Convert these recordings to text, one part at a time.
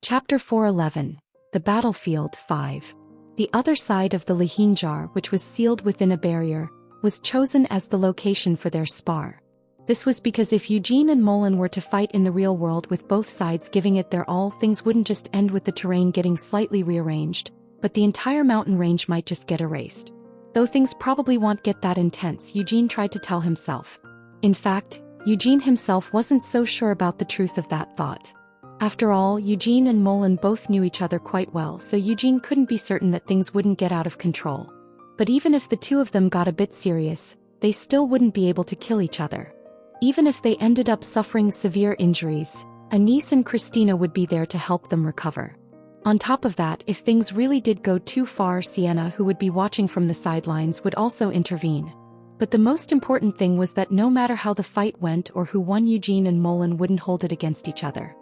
Chapter 411. The Battlefield 5. The other side of the Lahinjar, which was sealed within a barrier, was chosen as the location for their spar. This was because if Eugene and Molen were to fight in the real world with both sides giving it their all, things wouldn't just end with the terrain getting slightly rearranged, but the entire mountain range might just get erased. Though things probably won't get that intense, Eugene tried to tell himself. In fact, Eugene himself wasn't so sure about the truth of that thought. After all, Eugene and Molen both knew each other quite well, so Eugene couldn't be certain that things wouldn't get out of control. But even if the two of them got a bit serious, they still wouldn't be able to kill each other. Even if they ended up suffering severe injuries, Anise and Christina would be there to help them recover. On top of that, if things really did go too far, Sienna, who would be watching from the sidelines, would also intervene. But the most important thing was that no matter how the fight went or who won, Eugene and Molen wouldn't hold it against each other.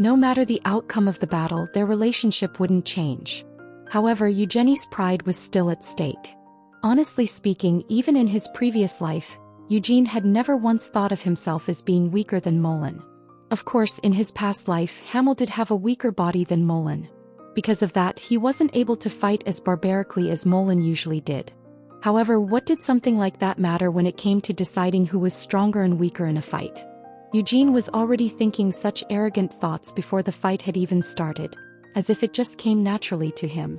No matter the outcome of the battle, their relationship wouldn't change. However, Eugenie's pride was still at stake. Honestly speaking, even in his previous life, Eugene had never once thought of himself as being weaker than Molen. Of course, in his past life, Hamel did have a weaker body than Molen. Because of that, he wasn't able to fight as barbarically as Molen usually did. However, what did something like that matter when it came to deciding who was stronger and weaker in a fight? Eugene was already thinking such arrogant thoughts before the fight had even started, as if it just came naturally to him.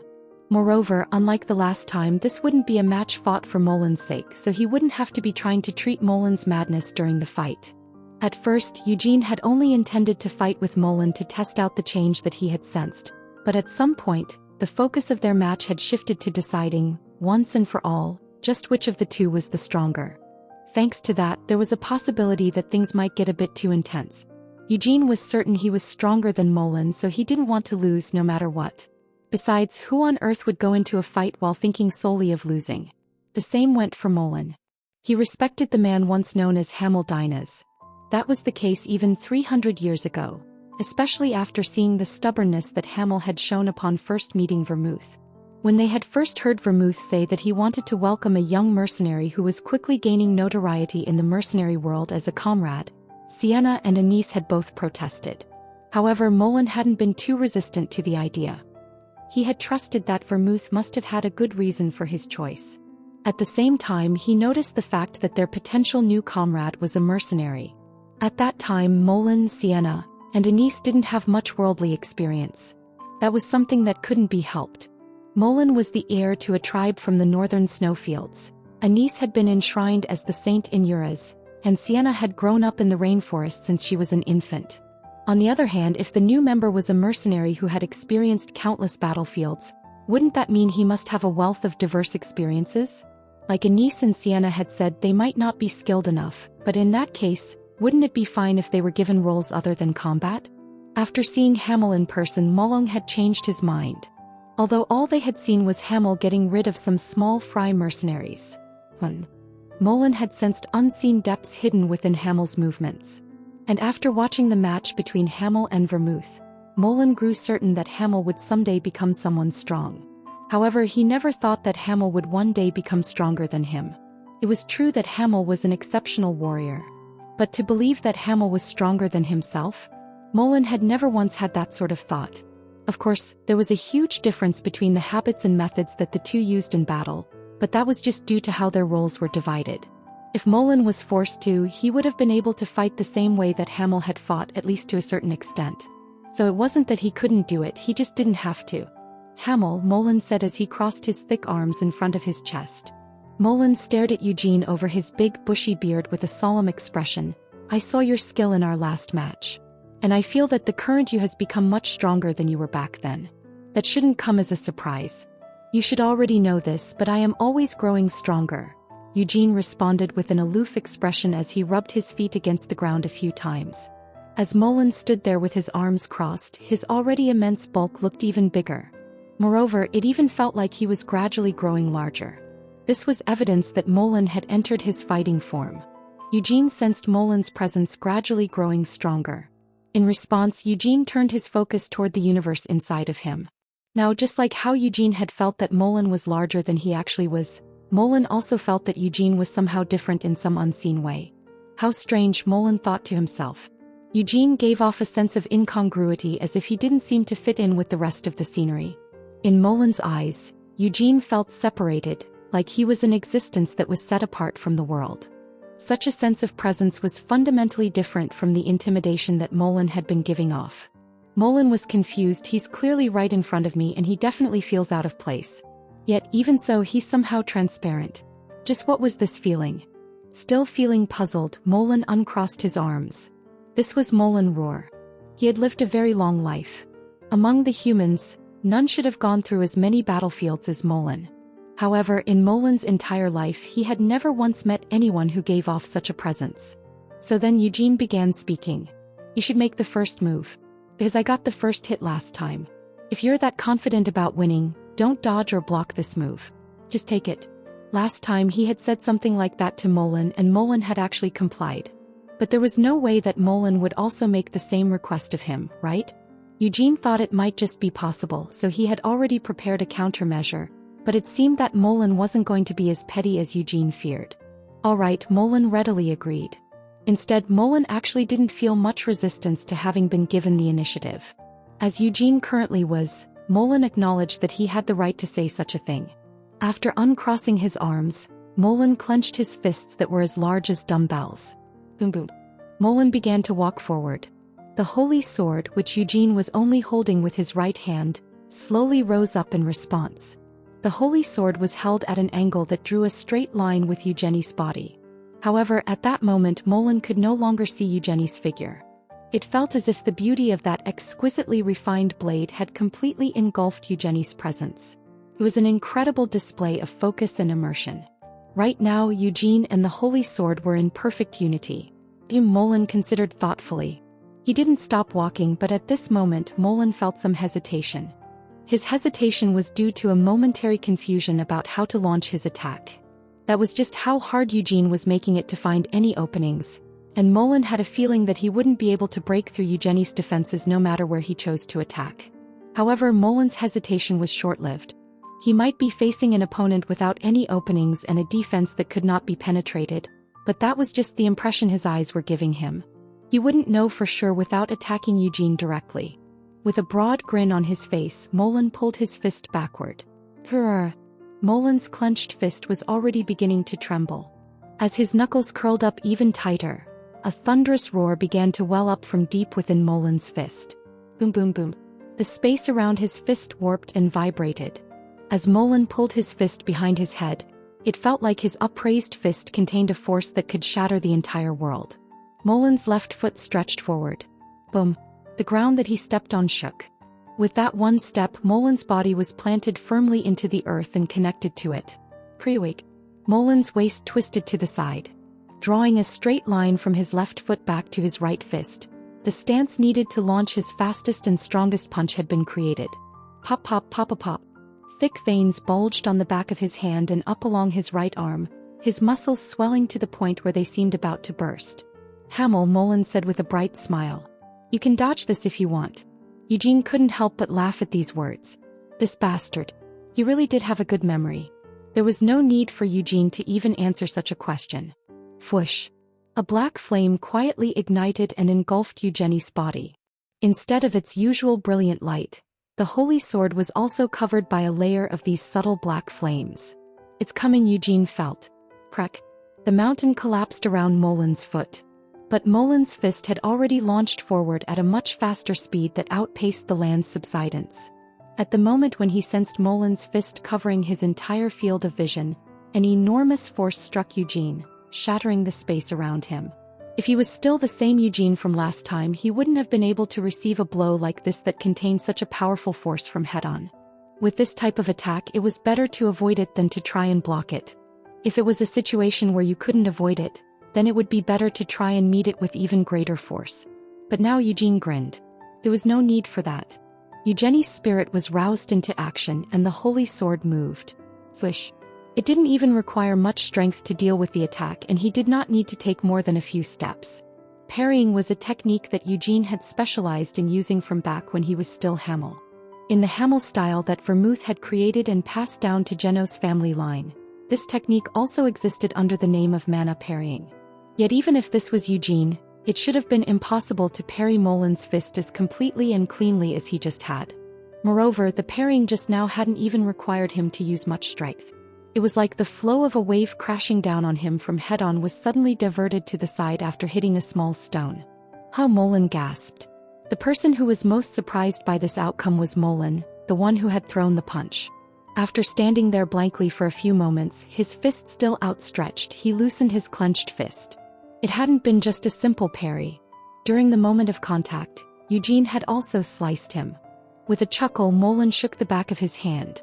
Moreover, unlike the last time, this wouldn't be a match fought for Molen's sake, so he wouldn't have to be trying to treat Molen's madness during the fight. At first, Eugene had only intended to fight with Molen to test out the change that he had sensed, but at some point, the focus of their match had shifted to deciding, once and for all, just which of the two was the stronger. Thanks to that, there was a possibility that things might get a bit too intense. Eugene was certain he was stronger than Molen, so he didn't want to lose no matter what. Besides, who on earth would go into a fight while thinking solely of losing? The same went for Molen. He respected the man once known as Hamel Dynas. That was the case even 300 years ago, especially after seeing the stubbornness that Hamel had shown upon first meeting Vermouth. When they had first heard Vermouth say that he wanted to welcome a young mercenary who was quickly gaining notoriety in the mercenary world as a comrade, Sienna and Anise had both protested. However, Molen hadn't been too resistant to the idea. He had trusted that Vermouth must have had a good reason for his choice. At the same time, he noticed the fact that their potential new comrade was a mercenary. At that time, Molen, Sienna, and Anise didn't have much worldly experience. That was something that couldn't be helped. Molen was the heir to a tribe from the northern snowfields. Anise had been enshrined as the saint in Uras, and Sienna had grown up in the rainforest since she was an infant. On the other hand, if the new member was a mercenary who had experienced countless battlefields, wouldn't that mean he must have a wealth of diverse experiences? Like Anise and Sienna had said, they might not be skilled enough, but in that case, wouldn't it be fine if they were given roles other than combat? After seeing Hamel in person, Molen had changed his mind. Although all they had seen was Hamel getting rid of some small fry mercenaries. Molen had sensed unseen depths hidden within Hamel's movements. And after watching the match between Hamel and Vermouth, Molen grew certain that Hamel would someday become someone strong. However, he never thought that Hamel would one day become stronger than him. It was true that Hamel was an exceptional warrior. But to believe that Hamel was stronger than himself? Molen had never once had that sort of thought. Of course, there was a huge difference between the habits and methods that the two used in battle, but that was just due to how their roles were divided. If Molen was forced to, he would have been able to fight the same way that Hamel had fought, at least to a certain extent. So it wasn't that he couldn't do it, he just didn't have to. Hamel, Molen said as he crossed his thick arms in front of his chest. Molen stared at Eugene over his big bushy beard with a solemn expression. I saw your skill in our last match. And I feel that the current you has become much stronger than you were back then. That shouldn't come as a surprise. You should already know this, but I am always growing stronger. Eugene responded with an aloof expression as he rubbed his feet against the ground a few times. As Molen stood there with his arms crossed, his already immense bulk looked even bigger. Moreover, it even felt like he was gradually growing larger. This was evidence that Molen had entered his fighting form. Eugene sensed Molen's presence gradually growing stronger. In response, Eugene turned his focus toward the universe inside of him. Now, just like how Eugene had felt that Molen was larger than he actually was, Molen also felt that Eugene was somehow different in some unseen way. How strange, Molen thought to himself. Eugene gave off a sense of incongruity as if he didn't seem to fit in with the rest of the scenery. In Molin's eyes, Eugene felt separated, like he was an existence that was set apart from the world. Such a sense of presence was fundamentally different from the intimidation that Molin had been giving off. Molin was confused. He's clearly right in front of me and he definitely feels out of place. Yet even so he's somehow transparent. Just what was this feeling? Still feeling puzzled, Molin uncrossed his arms. This was Molin Roar. He had lived a very long life. Among the humans, none should have gone through as many battlefields as Molin. However, in Molin's entire life he had never once met anyone who gave off such a presence. So then Eugene began speaking. You should make the first move. Because I got the first hit last time. If you're that confident about winning, don't dodge or block this move. Just take it. Last time he had said something like that to Molin and Molin had actually complied. But there was no way that Molin would also make the same request of him, right? Eugene thought it might just be possible, so he had already prepared a countermeasure, but it seemed that Molin wasn't going to be as petty as Eugene feared. Alright, Molin readily agreed. Instead, Molin actually didn't feel much resistance to having been given the initiative. As Eugene currently was, Molin acknowledged that he had the right to say such a thing. After uncrossing his arms, Molin clenched his fists that were as large as dumbbells. Boom boom. Molin began to walk forward. The holy sword, which Eugene was only holding with his right hand, slowly rose up in response. The holy sword was held at an angle that drew a straight line with Eugenie's body. However, at that moment Molin could no longer see Eugenie's figure. It felt as if the beauty of that exquisitely refined blade had completely engulfed Eugenie's presence. It was an incredible display of focus and immersion. Right now Eugene and the holy sword were in perfect unity. Molin considered thoughtfully. He didn't stop walking, but at this moment Molin felt some hesitation. His hesitation was due to a momentary confusion about how to launch his attack. That was just how hard Eugene was making it to find any openings, and Molin had a feeling that he wouldn't be able to break through Eugenie's defenses no matter where he chose to attack. However, Molin's hesitation was short-lived. He might be facing an opponent without any openings and a defense that could not be penetrated, but that was just the impression his eyes were giving him. He wouldn't know for sure without attacking Eugene directly. With a broad grin on his face, Molin pulled his fist backward. Purr. Molin's clenched fist was already beginning to tremble. As his knuckles curled up even tighter, a thunderous roar began to well up from deep within Molin's fist. Boom boom boom. The space around his fist warped and vibrated. As Molin pulled his fist behind his head, it felt like his upraised fist contained a force that could shatter the entire world. Molin's left foot stretched forward. Boom. The ground that he stepped on shook. With that one step, Molin's body was planted firmly into the earth and connected to it. Pre-wake. Molin's waist twisted to the side. Drawing a straight line from his left foot back to his right fist, the stance needed to launch his fastest and strongest punch had been created. Pop pop pop pop pop. Thick veins bulged on the back of his hand and up along his right arm, his muscles swelling to the point where they seemed about to burst. Hamel, Molin said with a bright smile. You can dodge this if you want. Eugene couldn't help but laugh at these words. This bastard. He really did have a good memory. There was no need for Eugene to even answer such a question. Fwoosh. A black flame quietly ignited and engulfed Eugenie's body. Instead of its usual brilliant light, the holy sword was also covered by a layer of these subtle black flames. It's coming, Eugene felt. Crack. The mountain collapsed around Molin's foot. But Molin's fist had already launched forward at a much faster speed that outpaced the land's subsidence. At the moment when he sensed Molin's fist covering his entire field of vision, an enormous force struck Eugene, shattering the space around him. If he was still the same Eugene from last time, he wouldn't have been able to receive a blow like this that contained such a powerful force from head-on. With this type of attack, it was better to avoid it than to try and block it. If it was a situation where you couldn't avoid it, then it would be better to try and meet it with even greater force. But now Eugene grinned. There was no need for that. Eugenie's spirit was roused into action and the holy sword moved. Swish. It didn't even require much strength to deal with the attack, and he did not need to take more than a few steps. Parrying was a technique that Eugene had specialized in using from back when he was still Hamel. In the Hamel style that Vermouth had created and passed down to Geno's family line, this technique also existed under the name of mana parrying. Yet even if this was Eugene, It should have been impossible to parry Molin's fist as completely and cleanly as he just had. Moreover, the parrying just now hadn't even required him to use much strength. It was like the flow of a wave crashing down on him from head-on was suddenly diverted to the side after hitting a small stone. How Molin gasped. The person who was most surprised by this outcome was Molin, the one who had thrown the punch. After standing there blankly for a few moments, his fist still outstretched, he loosened his clenched fist. It hadn't been just a simple parry. During the moment of contact, Eugene had also sliced him. With a chuckle, Molin shook the back of his hand.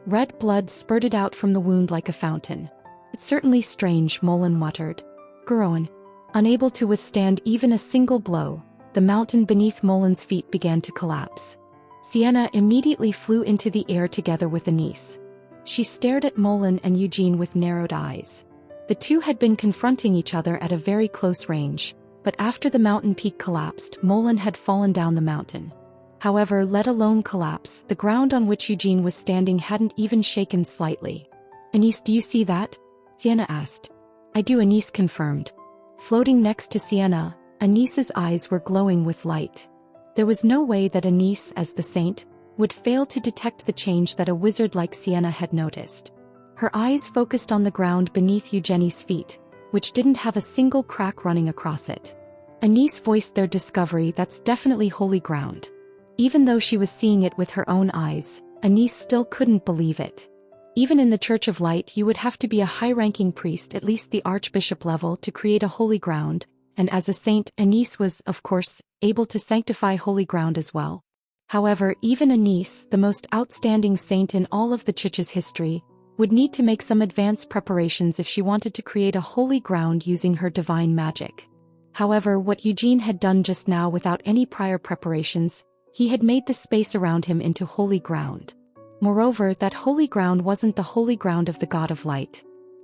Red blood spurted out from the wound like a fountain. It's certainly strange, Molin muttered. Groan. Unable to withstand even a single blow, the mountain beneath Molin's feet began to collapse. Sienna immediately flew into the air together with Anise. She stared at Molin and Eugene with narrowed eyes. The two had been confronting each other at a very close range, but after the mountain peak collapsed, Molin had fallen down the mountain. However, let alone collapse, the ground on which Eugene was standing hadn't even shaken slightly. Anise, do you see that? Sienna asked. I do, Anise confirmed. Floating next to Sienna, Anise's eyes were glowing with light. There was no way that Anise, as the saint, would fail to detect the change that a wizard like Sienna had noticed. Her eyes focused on the ground beneath Eugenie's feet, which didn't have a single crack running across it. Anise voiced their discovery, that's definitely holy ground. Even though she was seeing it with her own eyes, Anise still couldn't believe it. Even in the Church of Light you would have to be a high-ranking priest, at least the archbishop level, to create a holy ground, and as a saint, Anise was, of course, able to sanctify holy ground as well. However, even Anise, the most outstanding saint in all of the Church's history, would need to make some advanced preparations if she wanted to create a holy ground using her divine magic. However, what Eugene had done just now without any prior preparations, he had made the space around him into holy ground. Moreover, that holy ground wasn't the holy ground of the God of Light.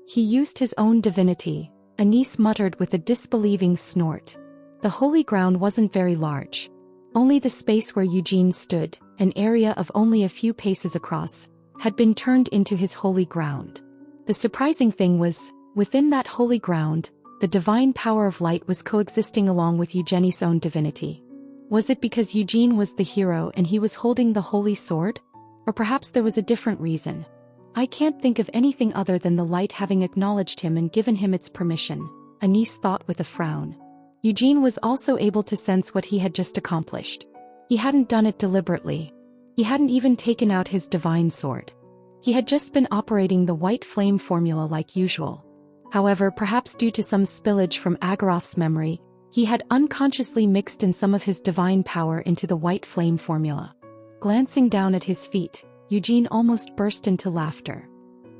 He used his own divinity, Anise muttered with a disbelieving snort. The holy ground wasn't very large. Only the space where Eugene stood, an area of only a few paces across, had been turned into his holy ground. The surprising thing was, within that holy ground, the divine power of light was coexisting along with Eugenie's own divinity. Was it because Eugene was the hero and he was holding the holy sword? Or perhaps there was a different reason. I can't think of anything other than the light having acknowledged him and given him its permission, Anise thought with a frown. Eugene was also able to sense what he had just accomplished. He hadn't done it deliberately. He hadn't even taken out his divine sword. He had just been operating the white flame formula like usual. However, perhaps due to some spillage from Agaroth's memory, he had unconsciously mixed in some of his divine power into the white flame formula. Glancing down at his feet, Eugene almost burst into laughter.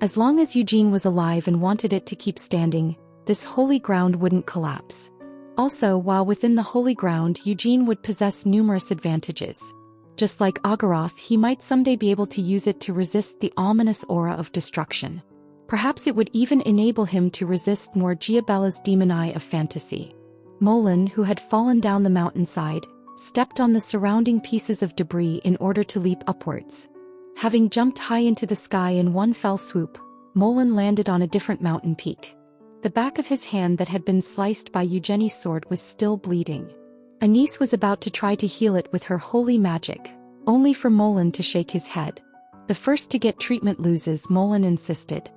As long as Eugene was alive and wanted it to keep standing, this holy ground wouldn't collapse. Also, while within the holy ground, Eugene would possess numerous advantages. Just like Agaroth, he might someday be able to use it to resist the ominous aura of destruction. Perhaps it would even enable him to resist Morgiabella's demon eye of fantasy. Molin, who had fallen down the mountainside, stepped on the surrounding pieces of debris in order to leap upwards. Having jumped high into the sky in one fell swoop, Molin landed on a different mountain peak. The back of his hand that had been sliced by Eugenie's sword was still bleeding. Anise was about to try to heal it with her holy magic, only for Molin to shake his head. The first to get treatment loses, Molin insisted.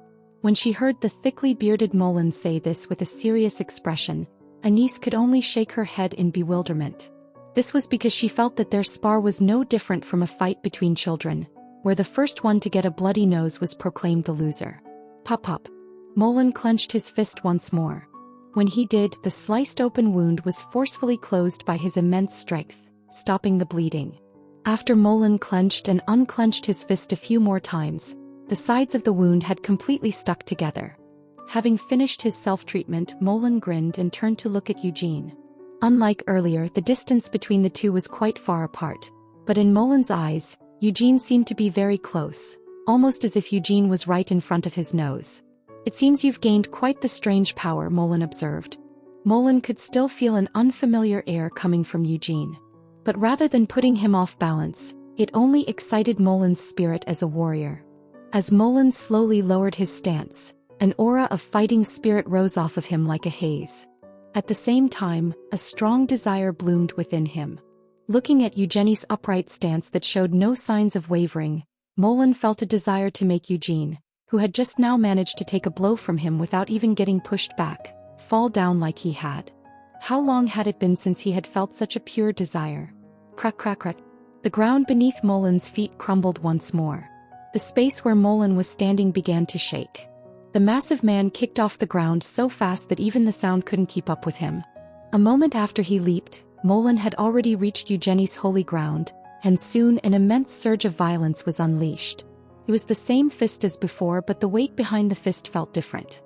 When she heard the thickly bearded Molin say this with a serious expression, Anise could only shake her head in bewilderment. This was because she felt that their spar was no different from a fight between children, where the first one to get a bloody nose was proclaimed the loser. Pop pop. Molin clenched his fist once more. When he did, the sliced open wound was forcefully closed by his immense strength, stopping the bleeding. After Molin clenched and unclenched his fist a few more times, the sides of the wound had completely stuck together. Having finished his self-treatment, Molin grinned and turned to look at Eugene. Unlike earlier, the distance between the two was quite far apart, but in Molin's eyes, Eugene seemed to be very close, almost as if Eugene was right in front of his nose. It seems you've gained quite the strange power, Molin observed. Molin could still feel an unfamiliar air coming from Eugene. But rather than putting him off balance, it only excited Molin's spirit as a warrior. As Molin slowly lowered his stance, an aura of fighting spirit rose off of him like a haze. At the same time, a strong desire bloomed within him. Looking at Eugenie's upright stance that showed no signs of wavering, Molen felt a desire to make Eugene, who had just now managed to take a blow from him without even getting pushed back, fall down like he had. How long had it been since he had felt such a pure desire? Crack, crack, crack. The ground beneath Molen's feet crumbled once more. The space where Molen was standing began to shake. The massive man kicked off the ground so fast that even the sound couldn't keep up with him. A moment after he leaped, Molen had already reached Eugenie's holy ground, and soon an immense surge of violence was unleashed. It was the same fist as before, but the weight behind the fist felt different.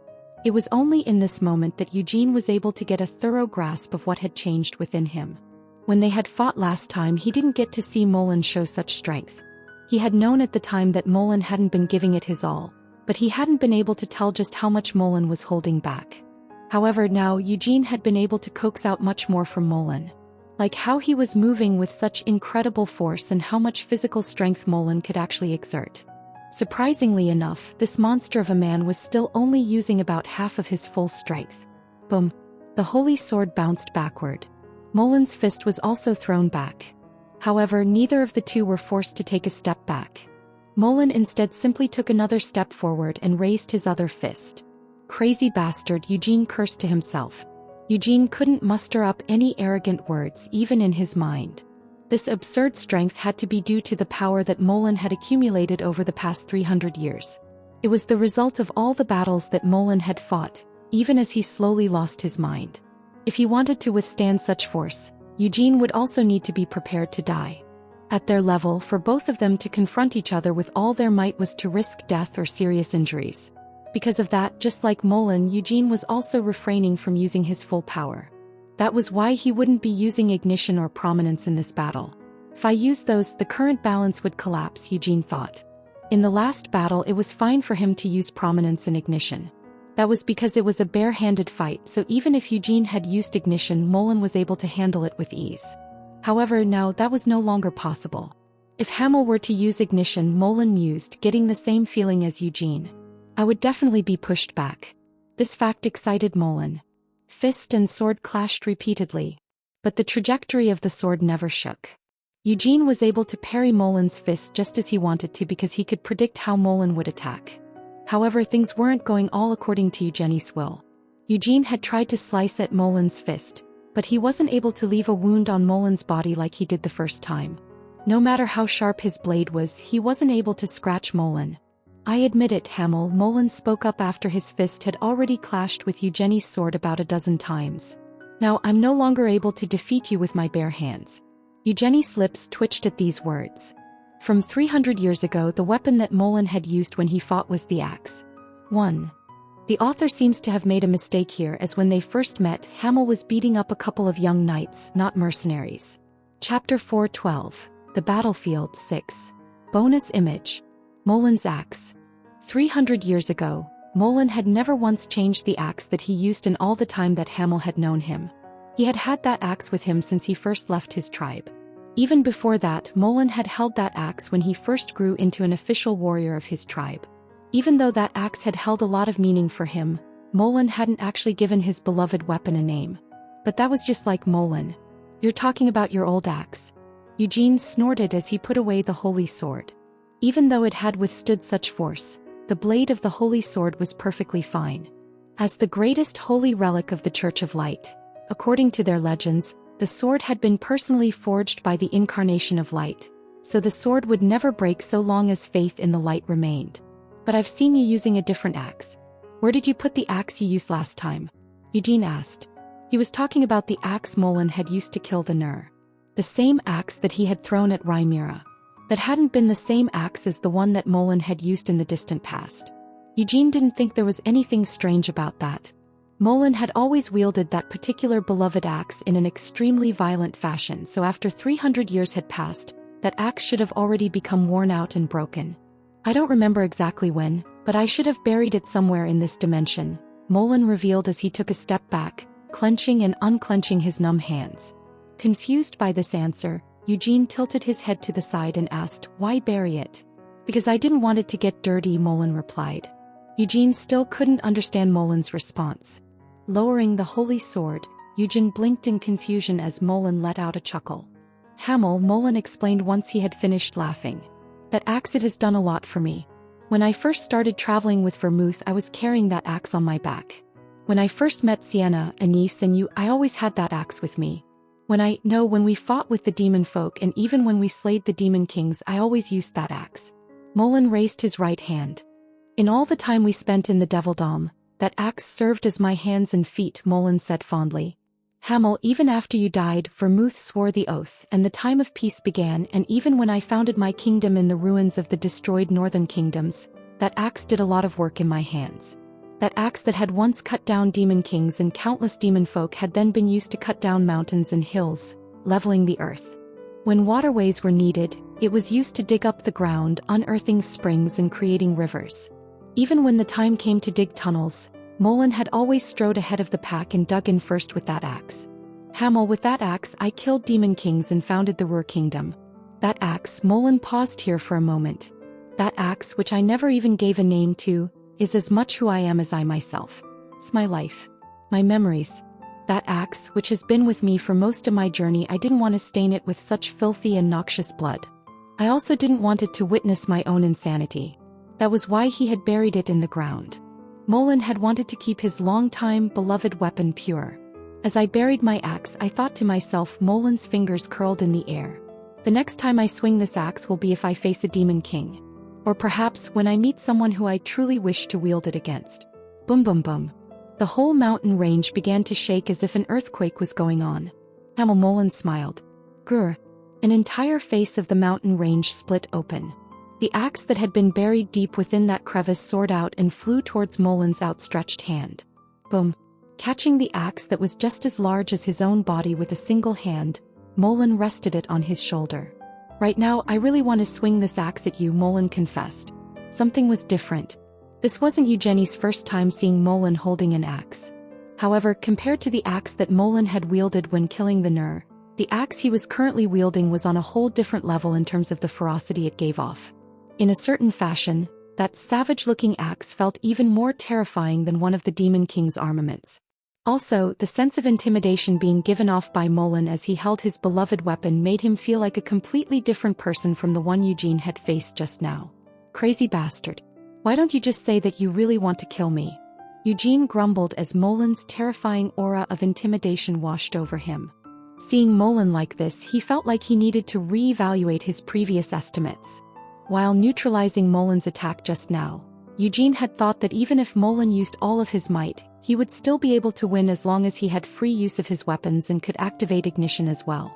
It was only in this moment that Eugene was able to get a thorough grasp of what had changed within him. When they had fought last time, he didn't get to see Molen show such strength. He had known at the time that Molen hadn't been giving it his all, but he hadn't been able to tell just how much Molen was holding back. However, now Eugene had been able to coax out much more from Molen. Like how he was moving with such incredible force and how much physical strength Molen could actually exert. Surprisingly enough, this monster of a man was still only using about half of his full strength. Boom! The holy sword bounced backward. Molen's fist was also thrown back. However, neither of the two were forced to take a step back. Molen instead simply took another step forward and raised his other fist. Crazy bastard, Eugene cursed to himself. Eugene couldn't muster up any arrogant words even in his mind. This absurd strength had to be due to the power that Molen had accumulated over the past 300 years. It was the result of all the battles that Molen had fought, even as he slowly lost his mind. If he wanted to withstand such force, Eugene would also need to be prepared to die. At their level, for both of them to confront each other with all their might was to risk death or serious injuries. Because of that, just like Molen, Eugene was also refraining from using his full power. That was why he wouldn't be using ignition or prominence in this battle. If I use those, the current balance would collapse, Eugene thought. In the last battle, it was fine for him to use prominence and ignition. That was because it was a bare-handed fight, so even if Eugene had used ignition, Molen was able to handle it with ease. However, now that was no longer possible. If Hamel were to use ignition, Molen mused, getting the same feeling as Eugene. I would definitely be pushed back. This fact excited Molen. Fist and sword clashed repeatedly, but the trajectory of the sword never shook. Eugene was able to parry Molen's fist just as he wanted to because he could predict how Molen would attack. However, things weren't going all according to Eugenie's will. Eugene had tried to slice at Molen's fist, but he wasn't able to leave a wound on Molen's body like he did the first time. No matter how sharp his blade was, he wasn't able to scratch Molen. I admit it, Hamel, Molen spoke up after his fist had already clashed with Eugenie's sword about a dozen times. Now I'm no longer able to defeat you with my bare hands. Eugenie's lips twitched at these words. From 300 years ago, the weapon that Molen had used when he fought was the axe. 1. The author seems to have made a mistake here, as when they first met, Hamel was beating up a couple of young knights, not mercenaries. Chapter 4:12. The Battlefield 6. Bonus image. Molen's axe. 300 years ago, Molen had never once changed the axe that he used in all the time that Hamel had known him. He had had that axe with him since he first left his tribe. Even before that, Molen had held that axe when he first grew into an official warrior of his tribe. Even though that axe had held a lot of meaning for him, Molen hadn't actually given his beloved weapon a name. But that was just like Molen. You're talking about your old axe. Eugene snorted as he put away the holy sword. Even though it had withstood such force, the blade of the holy sword was perfectly fine. As the greatest holy relic of the Church of Light, according to their legends, the sword had been personally forged by the incarnation of light, so the sword would never break so long as faith in the light remained. But I've seen you using a different axe. Where did you put the axe you used last time? Eugene asked. He was talking about the axe Molen had used to kill the Nur. The same axe that he had thrown at Rhaenyra. That hadn't been the same axe as the one that Molen had used in the distant past. Eugene didn't think there was anything strange about that. Molen had always wielded that particular beloved axe in an extremely violent fashion, so after 300 years had passed, that axe should have already become worn out and broken. I don't remember exactly when, but I should have buried it somewhere in this dimension, Molen revealed as he took a step back, clenching and unclenching his numb hands. Confused by this answer, Eugene tilted his head to the side and asked, "Why bury it?" "Because I didn't want it to get dirty," Molen replied. Eugene still couldn't understand Molen's response. Lowering the holy sword, Eugene blinked in confusion as Molen let out a chuckle. Hamel, Molen explained once he had finished laughing. That axe, it has done a lot for me. When I first started traveling with Vermouth, I was carrying that axe on my back. When I first met Sienna, Anise, and you, I always had that axe with me. When we fought with the demon folk and even when we slayed the demon kings, I always used that axe. Molen raised his right hand. In all the time we spent in the Devildom, that axe served as my hands and feet, Molen said fondly. Hamel, even after you died, Vermouth swore the oath, and the time of peace began, and even when I founded my kingdom in the ruins of the destroyed northern kingdoms, that axe did a lot of work in my hands. That axe that had once cut down demon kings and countless demon folk had then been used to cut down mountains and hills, leveling the earth. When waterways were needed, it was used to dig up the ground, unearthing springs and creating rivers. Even when the time came to dig tunnels, Molen had always strode ahead of the pack and dug in first with that axe. Hamel, with that axe I killed demon kings and founded the Ruhr kingdom. That axe, Molen paused here for a moment. That axe, which I never even gave a name to, is as much who I am as I myself. It's my life. My memories. That axe, which has been with me for most of my journey, I didn't want to stain it with such filthy and noxious blood. I also didn't want it to witness my own insanity. That was why he had buried it in the ground. Molen had wanted to keep his long-time beloved weapon pure. As I buried my axe, I thought to myself, Molen's fingers curled in the air. The next time I swing this axe will be if I face a demon king. Or perhaps when I meet someone who I truly wish to wield it against. Boom boom boom. The whole mountain range began to shake as if an earthquake was going on. Hamel, Molen smiled. Grr. An entire face of the mountain range split open. The axe that had been buried deep within that crevice soared out and flew towards Molen's outstretched hand. Boom. Catching the axe that was just as large as his own body with a single hand, Molen rested it on his shoulder. Right now, I really want to swing this axe at you, Molen confessed. Something was different. This wasn't Eugenie's first time seeing Molen holding an axe. However, compared to the axe that Molen had wielded when killing the Nur, the axe he was currently wielding was on a whole different level in terms of the ferocity it gave off. In a certain fashion, that savage-looking axe felt even more terrifying than one of the Demon King's armaments. Also, the sense of intimidation being given off by Molen as he held his beloved weapon made him feel like a completely different person from the one Eugene had faced just now. Crazy bastard. Why don't you just say that you really want to kill me? Eugene grumbled as Molen's terrifying aura of intimidation washed over him. Seeing Molen like this, he felt like he needed to re-evaluate his previous estimates. While neutralizing Molen's attack just now, Eugene had thought that even if Molen used all of his might, he would still be able to win as long as he had free use of his weapons and could activate ignition as well.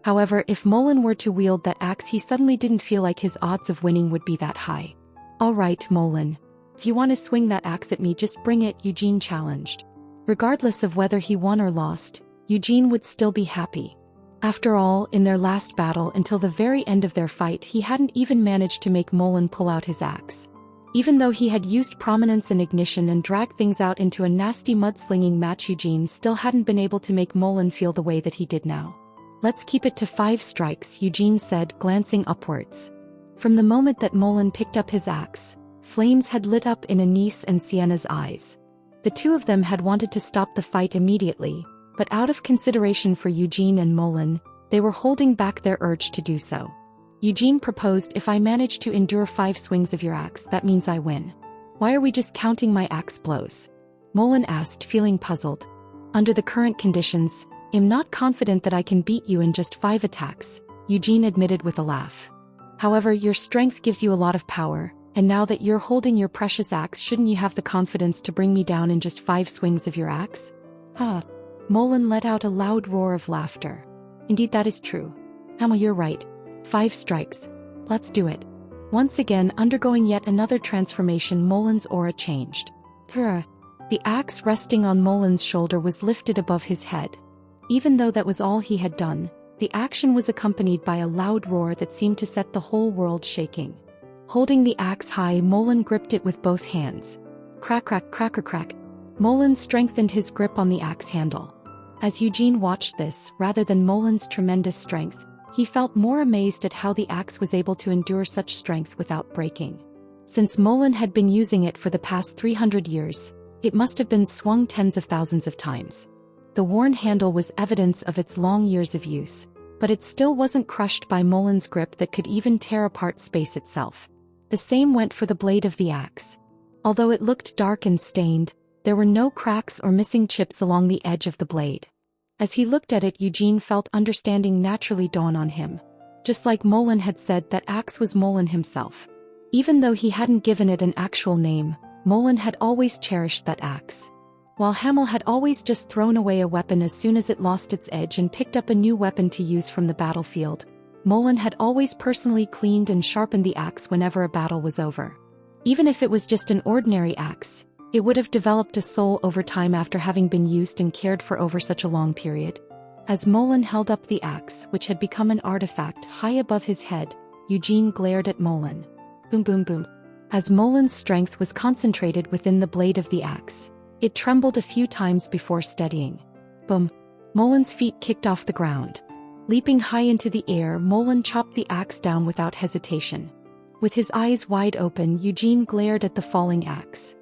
However, if Molen were to wield that axe, he suddenly didn't feel like his odds of winning would be that high. Alright, Molen. If you want to swing that axe at me, just bring it, Eugene challenged. Regardless of whether he won or lost, Eugene would still be happy. After all, in their last battle until the very end of their fight, he hadn't even managed to make Molen pull out his axe. Even though he had used prominence and ignition and dragged things out into a nasty mudslinging match, Eugene still hadn't been able to make Molen feel the way that he did now. Let's keep it to 5 strikes, Eugene said, glancing upwards. From the moment that Molen picked up his axe, flames had lit up in Anise and Sienna's eyes. The two of them had wanted to stop the fight immediately, but out of consideration for Eugene and Molen, they were holding back their urge to do so. Eugene proposed, if I manage to endure 5 swings of your axe, that means I win. Why are we just counting my axe blows? Molen asked, feeling puzzled. Under the current conditions, I'm not confident that I can beat you in just 5 attacks, Eugene admitted with a laugh. However, your strength gives you a lot of power, and now that you're holding your precious axe, shouldn't you have the confidence to bring me down in just 5 swings of your axe? Ha! Molen let out a loud roar of laughter. Indeed, that is true. Hamel, you're right. 5 strikes. Let's do it. Once again, undergoing yet another transformation, Molen's aura changed. The axe resting on Molen's shoulder was lifted above his head. Even though that was all he had done, the action was accompanied by a loud roar that seemed to set the whole world shaking. Holding the axe high, Molen gripped it with both hands. Crack crack cracker crack. Molen strengthened his grip on the axe handle. As Eugene watched this, rather than Molen's tremendous strength, he felt more amazed at how the axe was able to endure such strength without breaking. Since Molen had been using it for the past 300 years, it must have been swung tens of thousands of times. The worn handle was evidence of its long years of use, but it still wasn't crushed by Molin's grip that could even tear apart space itself. The same went for the blade of the axe. Although it looked dark and stained, there were no cracks or missing chips along the edge of the blade. As he looked at it, Eugene felt understanding naturally dawn on him. Just like Molin had said, that axe was Molin himself. Even though he hadn't given it an actual name, Molin had always cherished that axe. While Hamel had always just thrown away a weapon as soon as it lost its edge and picked up a new weapon to use from the battlefield, Molin had always personally cleaned and sharpened the axe whenever a battle was over. Even if it was just an ordinary axe, it would have developed a soul over time after having been used and cared for over such a long period. As Molin held up the axe, which had become an artifact, high above his head, Eugene glared at Molin. Boom boom boom. As Molin's strength was concentrated within the blade of the axe, it trembled a few times before steadying. Boom. Molin's feet kicked off the ground. Leaping high into the air, Molin chopped the axe down without hesitation. With his eyes wide open, Eugene glared at the falling axe.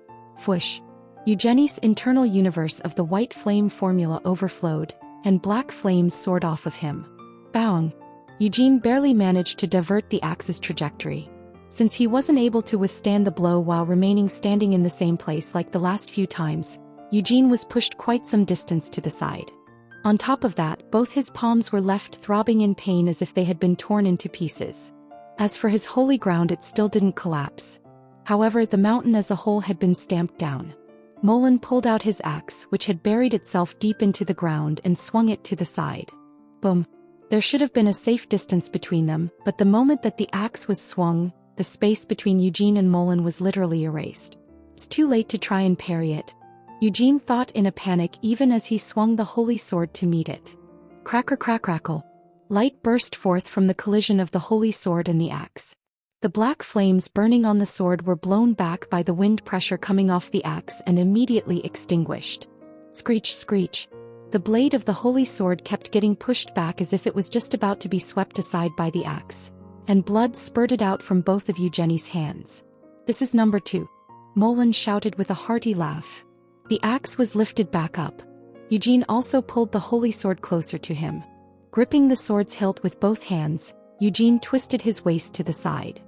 Whoosh. Eugenie's internal universe of the white flame formula overflowed, and black flames soared off of him. Bang. Eugene barely managed to divert the axe's trajectory. Since he wasn't able to withstand the blow while remaining standing in the same place like the last few times, Eugene was pushed quite some distance to the side. On top of that, both his palms were left throbbing in pain as if they had been torn into pieces. As for his holy ground, it still didn't collapse. However, the mountain as a whole had been stamped down. Molin pulled out his axe, which had buried itself deep into the ground, and swung it to the side. Boom. There should have been a safe distance between them, but the moment that the axe was swung, the space between Eugene and Molin was literally erased. It's too late to try and parry it, Eugene thought in a panic even as he swung the holy sword to meet it. Cracker crack crackle. Light burst forth from the collision of the holy sword and the axe. The black flames burning on the sword were blown back by the wind pressure coming off the axe and immediately extinguished. Screech screech. The blade of the holy sword kept getting pushed back as if it was just about to be swept aside by the axe, and blood spurted out from both of Eugenie's hands. This is number 2. Molin shouted with a hearty laugh. The axe was lifted back up. Eugene also pulled the holy sword closer to him. Gripping the sword's hilt with both hands, Eugene twisted his waist to the side.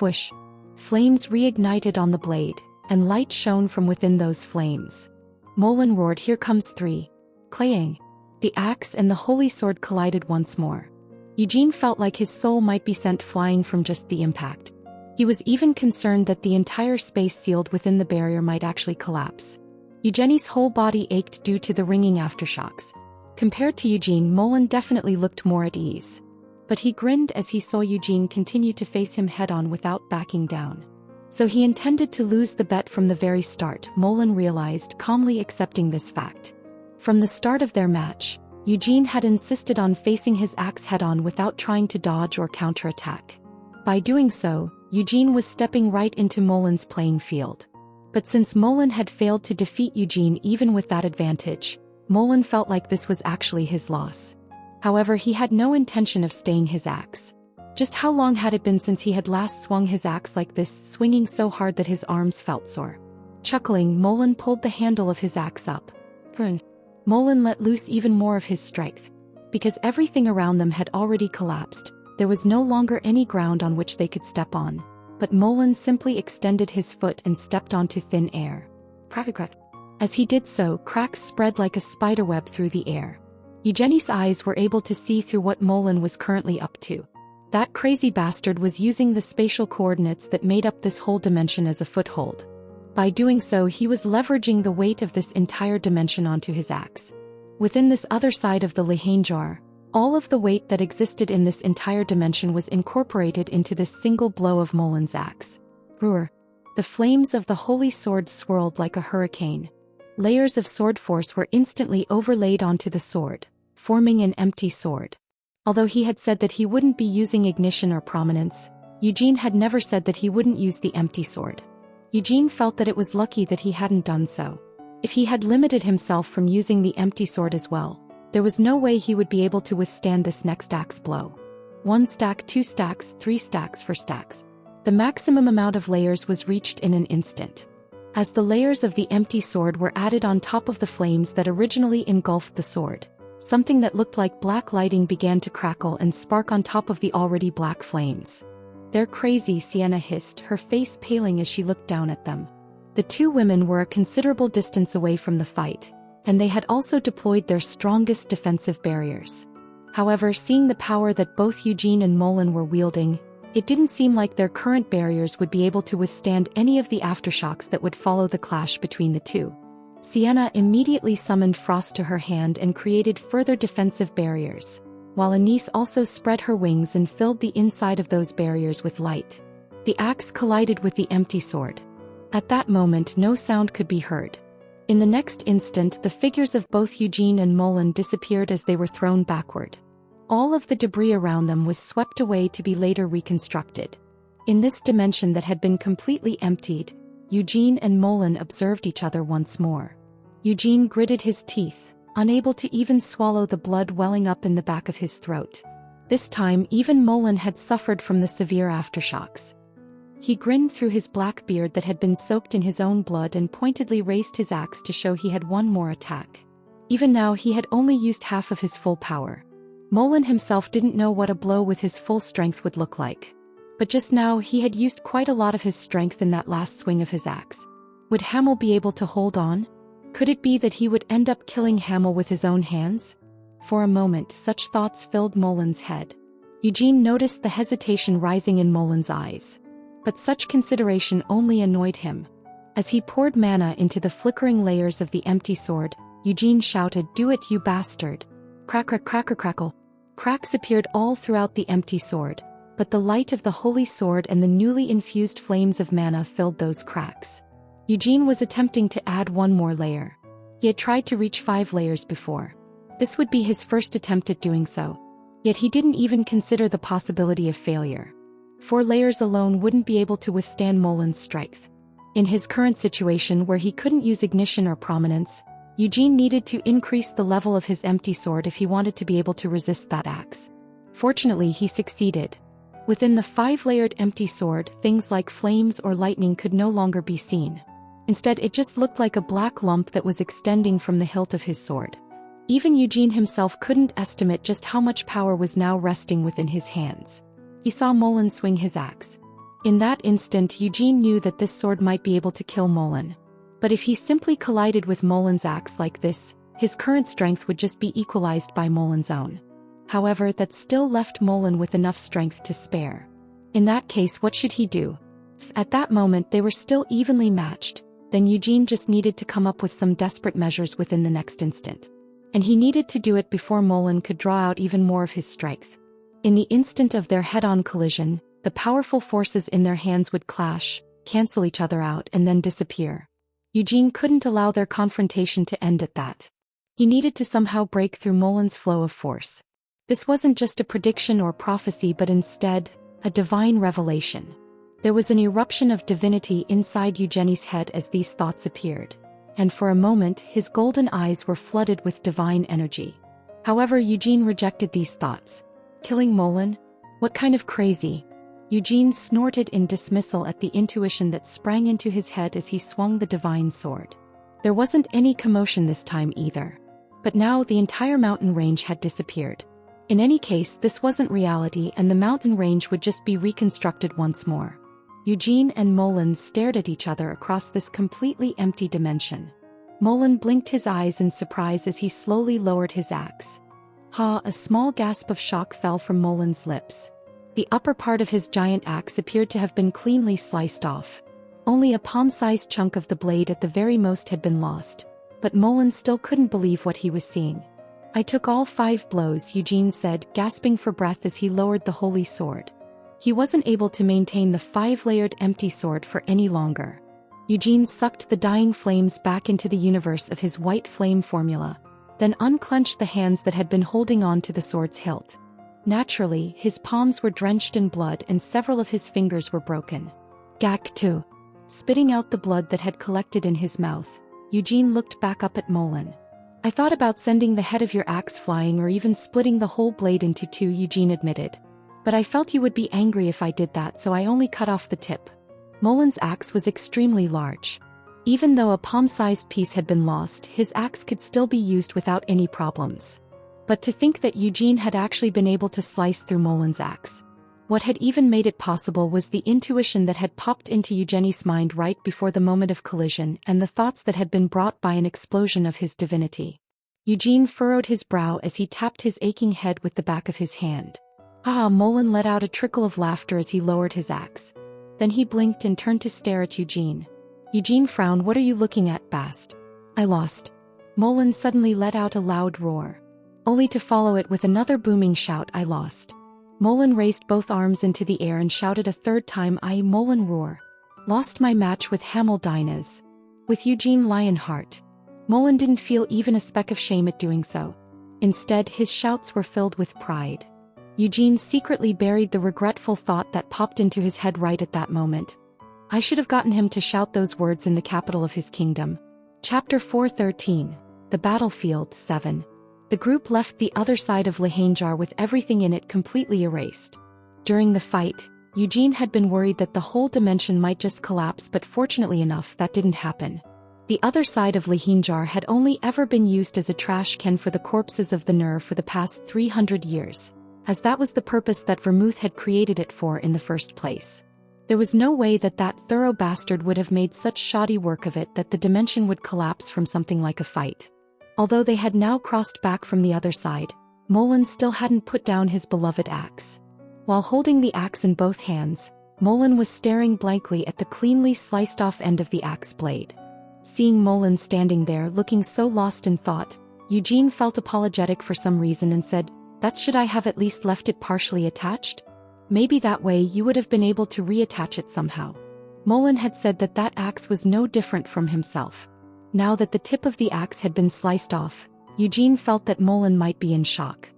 Whoosh. Flames reignited on the blade, and light shone from within those flames. Molin roared, "Here comes 3. Clang. The axe and the holy sword collided once more. Eugene felt like his soul might be sent flying from just the impact. He was even concerned that the entire space sealed within the barrier might actually collapse. Eugenie's whole body ached due to the ringing aftershocks. Compared to Eugene, Molin definitely looked more at ease. But he grinned as he saw Eugene continue to face him head-on without backing down. So he intended to lose the bet from the very start, Molin realized, calmly accepting this fact. From the start of their match, Eugene had insisted on facing his axe head-on without trying to dodge or counterattack. By doing so, Eugene was stepping right into Molin's playing field. But since Molin had failed to defeat Eugene even with that advantage, Molin felt like this was actually his loss. However, he had no intention of staying his axe. Just how long had it been since he had last swung his axe like this, swinging so hard that his arms felt sore? Chuckling, Molin pulled the handle of his axe up. Burn. Molin let loose even more of his strength. Because everything around them had already collapsed, there was no longer any ground on which they could step on. But Molin simply extended his foot and stepped onto thin air. Crack. As he did so, cracks spread like a spiderweb through the air. Eugenie's eyes were able to see through what Molin was currently up to. That crazy bastard was using the spatial coordinates that made up this whole dimension as a foothold. By doing so, he was leveraging the weight of this entire dimension onto his axe. Within this other side of the Lihanjar, all of the weight that existed in this entire dimension was incorporated into this single blow of Molin's axe. Roar. The flames of the holy sword swirled like a hurricane. Layers of sword force were instantly overlaid onto the sword, forming an empty sword. Although he had said that he wouldn't be using ignition or prominence, Eugene had never said that he wouldn't use the empty sword. Eugene felt that it was lucky that he hadn't done so. If he had limited himself from using the empty sword as well, there was no way he would be able to withstand this next axe blow. 1 stack, 2 stacks, 3 stacks, 4 stacks. The maximum amount of layers was reached in an instant. as the layers of the empty sword were added on top of the flames that originally engulfed the sword. Something that looked like black lighting began to crackle and spark on top of the already black flames. "They're crazy," Sienna hissed, her face paling as she looked down at them. The two women were a considerable distance away from the fight, and they had also deployed their strongest defensive barriers. However, seeing the power that both Eugene and Molen were wielding, it didn't seem like their current barriers would be able to withstand any of the aftershocks that would follow the clash between the two. Sienna immediately summoned Frost to her hand and created further defensive barriers, while Anise also spread her wings and filled the inside of those barriers with light. The axe collided with the empty sword. At that moment, no sound could be heard. In the next instant, the figures of both Eugene and Molen disappeared as they were thrown backward. All of the debris around them was swept away to be later reconstructed. In this dimension that had been completely emptied, Eugene and Molen observed each other once more. Eugene gritted his teeth, unable to even swallow the blood welling up in the back of his throat. This time, even Molen had suffered from the severe aftershocks. He grinned through his black beard that had been soaked in his own blood and pointedly raised his axe to show he had one more attack. Even now, he had only used half of his full power. Molen himself didn't know what a blow with his full strength would look like. But just now, he had used quite a lot of his strength in that last swing of his axe. Would Hamel be able to hold on? Could it be that he would end up killing Hamel with his own hands? For a moment, such thoughts filled Molen's head. Eugene noticed the hesitation rising in Molen's eyes. But such consideration only annoyed him. As he poured mana into the flickering layers of the empty sword, Eugene shouted, "Do it, you bastard!" Cracker, cracker, crackle. Cracks appeared all throughout the empty sword, but the light of the holy sword and the newly infused flames of mana filled those cracks. Eugene was attempting to add one more layer. He had tried to reach 5 layers before. This would be his first attempt at doing so. Yet he didn't even consider the possibility of failure. 4 layers alone wouldn't be able to withstand Molen's strength. In his current situation where he couldn't use ignition or prominence, Eugene needed to increase the level of his empty sword if he wanted to be able to resist that axe. Fortunately, he succeeded. Within the 5-layered empty sword, things like flames or lightning could no longer be seen. Instead, it just looked like a black lump that was extending from the hilt of his sword. Even Eugene himself couldn't estimate just how much power was now resting within his hands. He saw Molen swing his axe. In that instant, Eugene knew that this sword might be able to kill Molen. But if he simply collided with Molen's axe like this, his current strength would just be equalized by Molen's own. However, that still left Molen with enough strength to spare. In that case, what should he do? At that moment, they were still evenly matched. Then Eugene just needed to come up with some desperate measures within the next instant. And he needed to do it before Molen could draw out even more of his strength. In the instant of their head-on collision, the powerful forces in their hands would clash, cancel each other out, and then disappear. Eugene couldn't allow their confrontation to end at that. He needed to somehow break through Molen's flow of force. This wasn't just a prediction or prophecy, but instead, a divine revelation. There was an eruption of divinity inside Eugenie's head as these thoughts appeared. And for a moment, his golden eyes were flooded with divine energy. However, Eugene rejected these thoughts. Killing Molen? What kind of crazy? Eugene snorted in dismissal at the intuition that sprang into his head as he swung the divine sword. There wasn't any commotion this time either. But now the entire mountain range had disappeared. In any case, this wasn't reality, and the mountain range would just be reconstructed once more. Eugene and Molen stared at each other across this completely empty dimension. Molen blinked his eyes in surprise as he slowly lowered his axe. A small gasp of shock fell from Molen's lips. The upper part of his giant axe appeared to have been cleanly sliced off. Only a palm-sized chunk of the blade at the very most had been lost, but Molen still couldn't believe what he was seeing. "I took all 5 blows," Eugene said, gasping for breath as he lowered the holy sword. He wasn't able to maintain the 5-layered empty sword for any longer. Eugene sucked the dying flames back into the universe of his white flame formula, then unclenched the hands that had been holding on to the sword's hilt. Naturally, his palms were drenched in blood and several of his fingers were broken. Gak too. Spitting out the blood that had collected in his mouth, Eugene looked back up at Molen. "I thought about sending the head of your axe flying or even splitting the whole blade into 2, Eugene admitted. But I felt you would be angry if I did that, so I only cut off the tip." Molen's axe was extremely large. Even though a palm-sized piece had been lost, his axe could still be used without any problems. But to think that Eugene had actually been able to slice through Molin's axe. What had even made it possible was the intuition that had popped into Eugenie's mind right before the moment of collision and the thoughts that had been brought by an explosion of his divinity. Eugene furrowed his brow as he tapped his aching head with the back of his hand. Ah! Molin let out a trickle of laughter as he lowered his axe. Then he blinked and turned to stare at Eugene. Eugene frowned. What are you looking at, Bast? I lost. Molin suddenly let out a loud roar. Only to follow it with another booming shout. I lost. Molin raised both arms into the air and shouted a third time. Molin roar. Lost my match with Hamel Dinah's. With Eugene Lionheart. Molin didn't feel even a speck of shame at doing so. Instead, his shouts were filled with pride. Eugene secretly buried the regretful thought that popped into his head right at that moment. I should have gotten him to shout those words in the capital of his kingdom. Chapter 4:13. The Battlefield 7. The group left the other side of Lihanjar with everything in it completely erased. During the fight, Eugene had been worried that the whole dimension might just collapse, but fortunately enough that didn't happen. The other side of Lihanjar had only ever been used as a trash can for the corpses of the Nur for the past 300 years, as that was the purpose that Vermouth had created it for in the first place. There was no way that that thorough bastard would have made such shoddy work of it that the dimension would collapse from something like a fight. Although they had now crossed back from the other side, Molin still hadn't put down his beloved axe. While holding the axe in both hands, Molin was staring blankly at the cleanly sliced-off end of the axe blade. Seeing Molin standing there looking so lost in thought, Eugene felt apologetic for some reason and said, "That should I have at least left it partially attached? Maybe that way you would have been able to reattach it somehow." Molin had said that that axe was no different from himself. Now that the tip of the axe had been sliced off, Eugene felt that Molin might be in shock.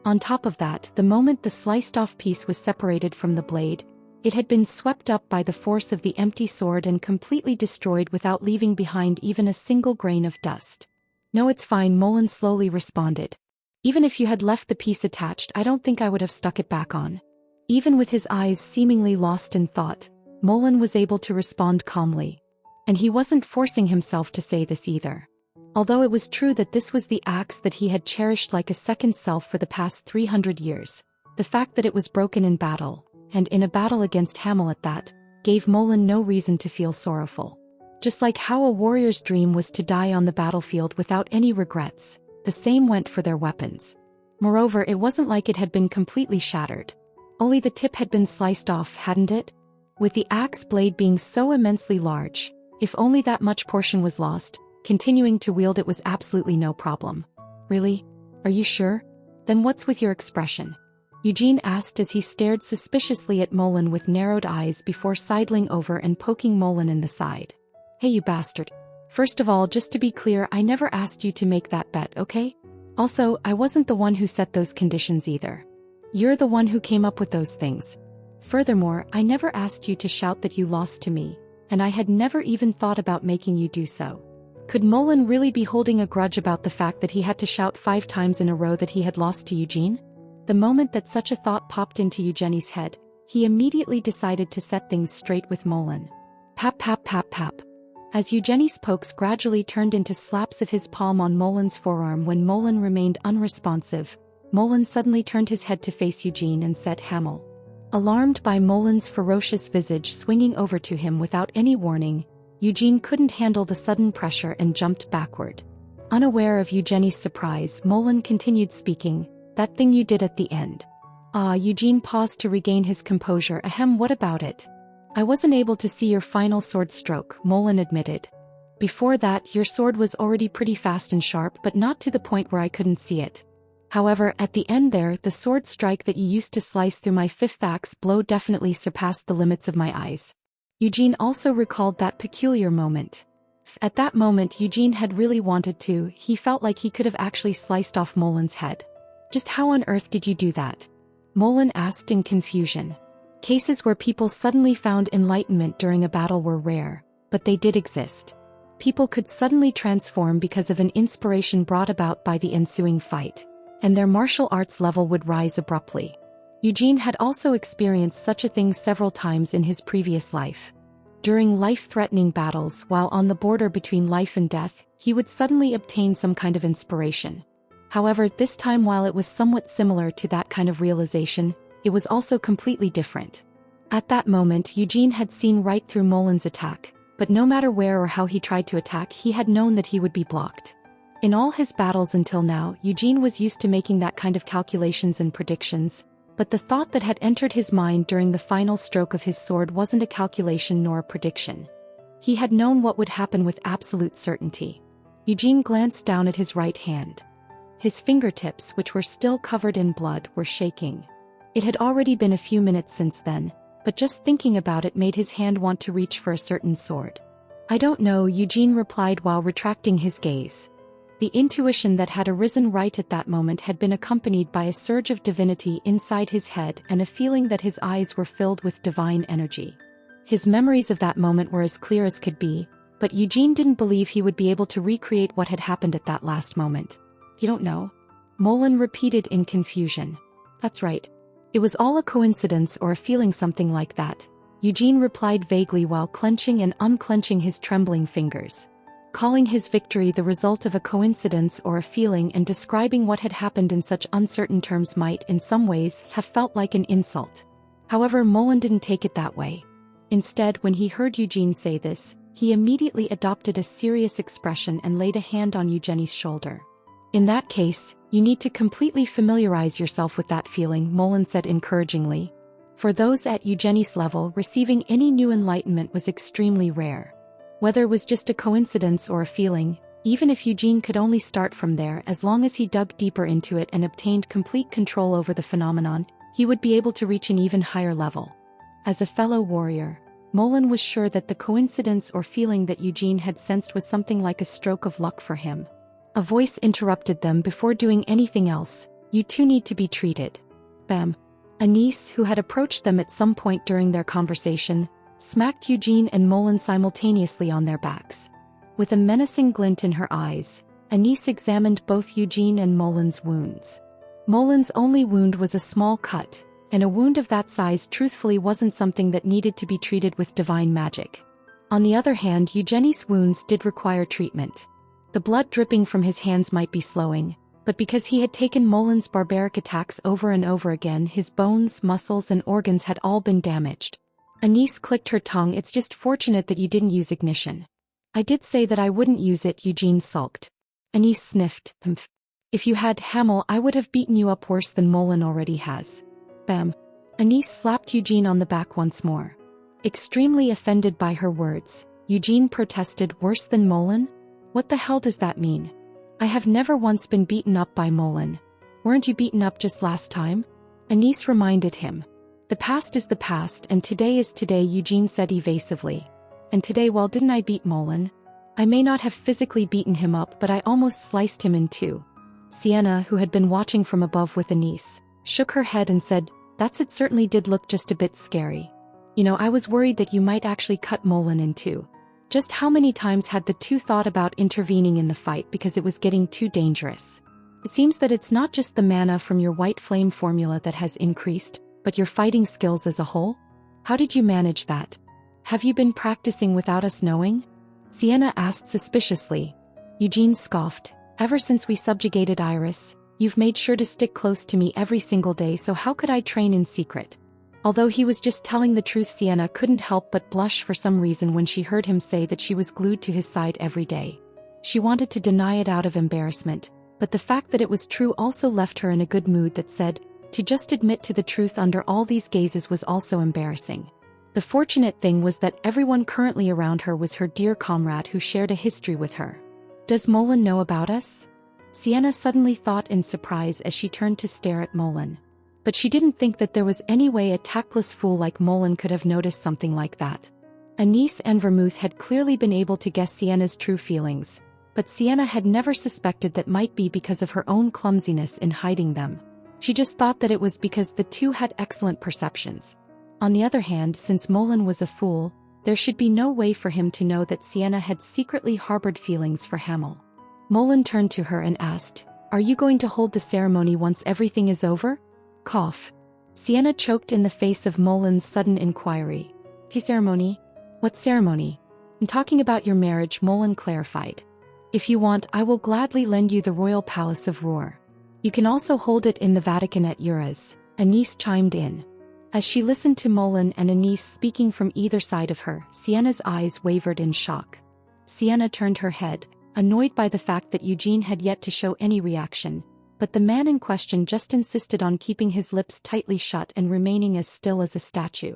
On top of that, the moment the sliced-off piece was separated from the blade, it had been swept up by the force of the empty sword and completely destroyed without leaving behind even a single grain of dust. "No, it's fine," Molin slowly responded. "Even if you had left the piece attached, I don't think I would have stuck it back on." Even with his eyes seemingly lost in thought, Molin was able to respond calmly. And he wasn't forcing himself to say this either. Although it was true that this was the axe that he had cherished like a second self for the past 300 years, the fact that it was broken in battle, and in a battle against Hamel at that, gave Molin no reason to feel sorrowful. Just like how a warrior's dream was to die on the battlefield without any regrets, the same went for their weapons. Moreover, it wasn't like it had been completely shattered. Only the tip had been sliced off, hadn't it? With the axe blade being so immensely large, if only that much portion was lost, continuing to wield it was absolutely no problem. "Really? Are you sure? Then what's with your expression?" Eugene asked as he stared suspiciously at Molin with narrowed eyes before sidling over and poking Molin in the side. "Hey you bastard. First of all, just to be clear, I never asked you to make that bet, okay? Also, I wasn't the one who set those conditions either. You're the one who came up with those things. Furthermore, I never asked you to shout that you lost to me, and I had never even thought about making you do so." Could Molin really be holding a grudge about the fact that he had to shout 5 times in a row that he had lost to Eugene? The moment that such a thought popped into Eugenie's head, he immediately decided to set things straight with Molin. Pap pap pap pap. As Eugenie's pokes gradually turned into slaps of his palm on Molin's forearm when Molin remained unresponsive, Molin suddenly turned his head to face Eugene and said, "Hamel." Alarmed by Molin's ferocious visage swinging over to him without any warning, Eugene couldn't handle the sudden pressure and jumped backward. Unaware of Eugenie's surprise, Molin continued speaking, "That thing you did at the end." Eugene paused to regain his composure. "Ahem, what about it?" "I wasn't able to see your final sword stroke," Molin admitted. "Before that, your sword was already pretty fast and sharp, but not to the point where I couldn't see it. However, at the end there, the sword strike that you used to slice through my 5th axe blow definitely surpassed the limits of my eyes." Eugene also recalled that peculiar moment. At that moment Eugene had really wanted to, he felt like he could have actually sliced off Molin's head. "Just how on earth did you do that?" Molin asked in confusion. Cases where people suddenly found enlightenment during a battle were rare, but they did exist. People could suddenly transform because of an inspiration brought about by the ensuing fight, and their martial arts level would rise abruptly. Eugene had also experienced such a thing several times in his previous life. during life-threatening battles while on the border between life and death, he would suddenly obtain some kind of inspiration. However, this time while it was somewhat similar to that kind of realization, it was also completely different. At that moment, Eugene had seen right through Molin's attack, but no matter where or how he tried to attack, he had known that he would be blocked. In all his battles until now, Eugene was used to making that kind of calculations and predictions, but the thought that had entered his mind during the final stroke of his sword wasn't a calculation nor a prediction. He had known what would happen with absolute certainty. Eugene glanced down at his right hand. His fingertips, which were still covered in blood, were shaking. It had already been a few minutes since then, but just thinking about it made his hand want to reach for a certain sword. "I don't know," Eugene replied while retracting his gaze. The intuition that had arisen right at that moment had been accompanied by a surge of divinity inside his head and a feeling that his eyes were filled with divine energy. His memories of that moment were as clear as could be, but Eugene didn't believe he would be able to recreate what had happened at that last moment. "You don't know?" Molin repeated in confusion. "That's right. It was all a coincidence or a feeling, something like that," Eugene replied vaguely while clenching and unclenching his trembling fingers. Calling his victory the result of a coincidence or a feeling and describing what had happened in such uncertain terms might, in some ways, have felt like an insult. However, Molin didn't take it that way. Instead, when he heard Eugene say this, he immediately adopted a serious expression and laid a hand on Eugenie's shoulder. "In that case, you need to completely familiarize yourself with that feeling," Molin said encouragingly. For those at Eugenie's level, receiving any new enlightenment was extremely rare. Whether it was just a coincidence or a feeling, even if Eugene could only start from there, as long as he dug deeper into it and obtained complete control over the phenomenon, he would be able to reach an even higher level. As a fellow warrior, Molin was sure that the coincidence or feeling that Eugene had sensed was something like a stroke of luck for him. A voice interrupted them before doing anything else. "You two need to be treated." Bam. Anise, who had approached them at some point during their conversation, smacked Eugene and Molin simultaneously on their backs. With a menacing glint in her eyes, Anise examined both Eugene and Molin's wounds. Molin's only wound was a small cut, and a wound of that size truthfully wasn't something that needed to be treated with divine magic. On the other hand, Eugenie's wounds did require treatment. The blood dripping from his hands might be slowing, but because he had taken Molin's barbaric attacks over and over again, his bones, muscles, and organs had all been damaged. Anise clicked her tongue. "It's just fortunate that you didn't use ignition." "I did say that I wouldn't use it," Eugene sulked. Anise sniffed. "Humph. If you had Hamel, I would have beaten you up worse than Molin already has." Bam. Anise slapped Eugene on the back once more. Extremely offended by her words, Eugene protested, "Worse than Molin? What the hell does that mean? I have never once been beaten up by Molin." "Weren't you beaten up just last time?" Anise reminded him. "The past is the past and today is today," Eugene said evasively. "And today, well, didn't I beat Molin? I may not have physically beaten him up, but I almost sliced him in two." Sienna, who had been watching from above with Anise, shook her head and said, It certainly did look just a bit scary. I was worried that you might actually cut Molin in two." Just how many times had the two thought about intervening in the fight because it was getting too dangerous? "It seems that it's not just the mana from your white flame formula that has increased, but your fighting skills as a whole? How did you manage that? Have you been practicing without us knowing?" Sienna asked suspiciously. Eugene scoffed. "Ever since we subjugated Iris, you've made sure to stick close to me every single day, so how could I train in secret?" Although he was just telling the truth, Sienna couldn't help but blush for some reason when she heard him say that she was glued to his side every day. She wanted to deny it out of embarrassment, but the fact that it was true also left her in a good mood that said, to just admit to the truth under all these gazes was also embarrassing. The fortunate thing was that everyone currently around her was her dear comrade who shared a history with her. "Does Molin know about us?" Sienna suddenly thought in surprise as she turned to stare at Molin. But she didn't think that there was any way a tactless fool like Molin could have noticed something like that. Anise and Vermouth had clearly been able to guess Sienna's true feelings, but Sienna had never suspected that might be because of her own clumsiness in hiding them. She just thought that it was because the two had excellent perceptions. On the other hand, since Molin was a fool, there should be no way for him to know that Sienna had secretly harbored feelings for Hamel. Molin turned to her and asked, "Are you going to hold the ceremony once everything is over?" Cough. Sienna choked in the face of Molin's sudden inquiry. "The ceremony? What ceremony? I'm talking about your marriage, Molin clarified. If you want, I will gladly lend you the royal palace of Roer. You can also hold it in the Vatican at Ures, Anise chimed in. As she listened to Molin and Anise speaking from either side of her, Sienna's eyes wavered in shock. Sienna turned her head, annoyed by the fact that Eugene had yet to show any reaction, but the man in question just insisted on keeping his lips tightly shut and remaining as still as a statue.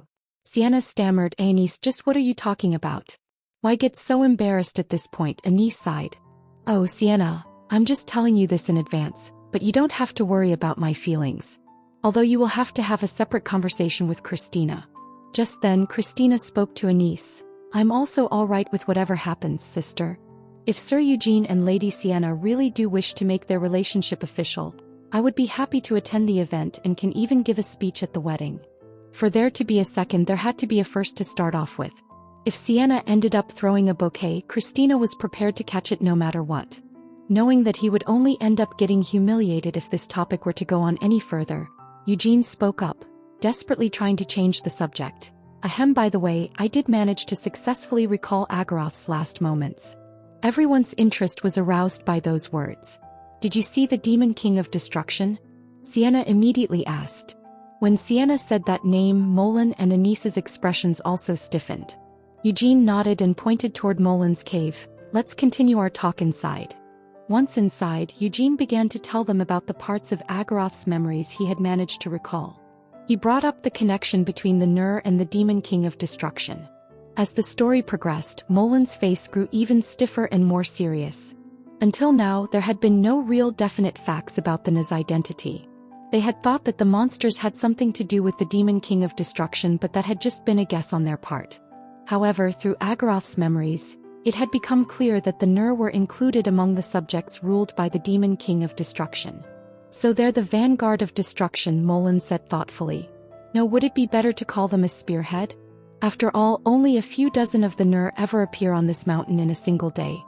Sienna stammered, Anise, just what are you talking about? Why get so embarrassed at this point? Anise sighed. Oh, Sienna, I'm just telling you this in advance, but you don't have to worry about my feelings. Although you will have to have a separate conversation with Christina. Just then, Christina spoke to Anise. I'm also all right with whatever happens, sister. If Sir Eugene and Lady Sienna really do wish to make their relationship official, I would be happy to attend the event and can even give a speech at the wedding. For there to be a second, there had to be a first to start off with. If Sienna ended up throwing a bouquet, Christina was prepared to catch it no matter what. Knowing that he would only end up getting humiliated if this topic were to go on any further, Eugene spoke up, desperately trying to change the subject. Ahem, by the way, I did manage to successfully recall Agaroth's last moments. Everyone's interest was aroused by those words. Did you see the Demon King of Destruction? Sienna immediately asked. When Sienna said that name, Molin and Anise's expressions also stiffened. Eugene nodded and pointed toward Molin's cave. Let's continue our talk inside. Once inside, Eugene began to tell them about the parts of Agaroth's memories he had managed to recall. He brought up the connection between the Nur and the Demon King of Destruction. As the story progressed, Molin's face grew even stiffer and more serious. Until now, there had been no real definite facts about the Nur's identity. They had thought that the monsters had something to do with the Demon King of Destruction, but that had just been a guess on their part. However, through Agaroth's memories, it had become clear that the Nur were included among the subjects ruled by the Demon King of Destruction. So they're the vanguard of destruction, Molin said thoughtfully. No, would it be better to call them a spearhead? After all, only a few dozen of the Nur ever appear on this mountain in a single day.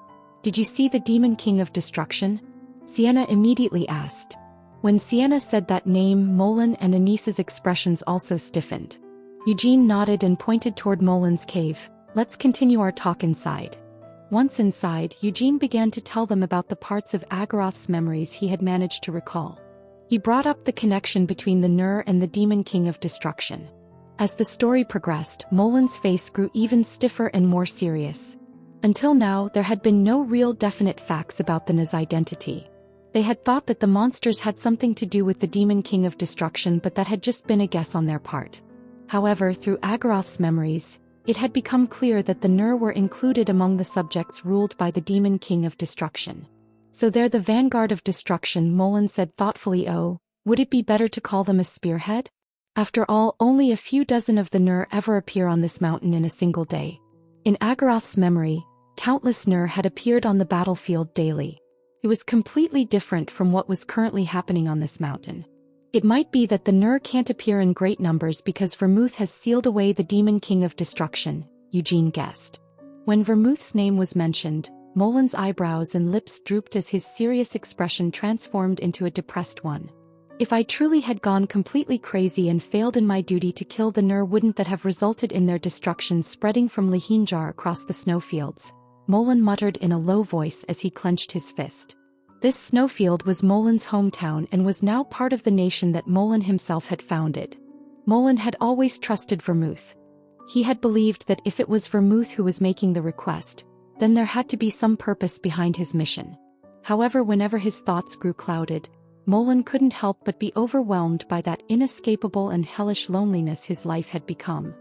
Did you see the Demon King of Destruction? Sienna immediately asked. When Sienna said that name, Molin and Anise's expressions also stiffened. Eugene nodded and pointed toward Molin's cave. Let's continue our talk inside. Once inside, Eugene began to tell them about the parts of Agaroth's memories he had managed to recall. He brought up the connection between the Nur and the Demon King of Destruction. As the story progressed, Molin's face grew even stiffer and more serious. Until now, there had been no real definite facts about the Nur's identity. They had thought that the monsters had something to do with the Demon King of Destruction, but that had just been a guess on their part. However, through Agaroth's memories, it had become clear that the Nur were included among the subjects ruled by the Demon King of Destruction. So they're the vanguard of destruction, Molin said thoughtfully. Oh, would it be better to call them a spearhead? After all, only a few dozen of the Nur ever appear on this mountain in a single day. In Agaroth's memory, countless Nur had appeared on the battlefield daily. It was completely different from what was currently happening on this mountain. It might be that the Nur can't appear in great numbers because Vermouth has sealed away the Demon King of Destruction, Eugene guessed. When Vermouth's name was mentioned, Molin's eyebrows and lips drooped as his serious expression transformed into a depressed one. If I truly had gone completely crazy and failed in my duty to kill the Nur, wouldn't that have resulted in their destruction spreading from Lihinjar across the snowfields? Molin muttered in a low voice as he clenched his fist. This snowfield was Molin's hometown and was now part of the nation that Molin himself had founded. Molin had always trusted Vermouth. He had believed that if it was Vermouth who was making the request, then there had to be some purpose behind his mission. However, whenever his thoughts grew clouded, Molin couldn't help but be overwhelmed by that inescapable and hellish loneliness his life had become.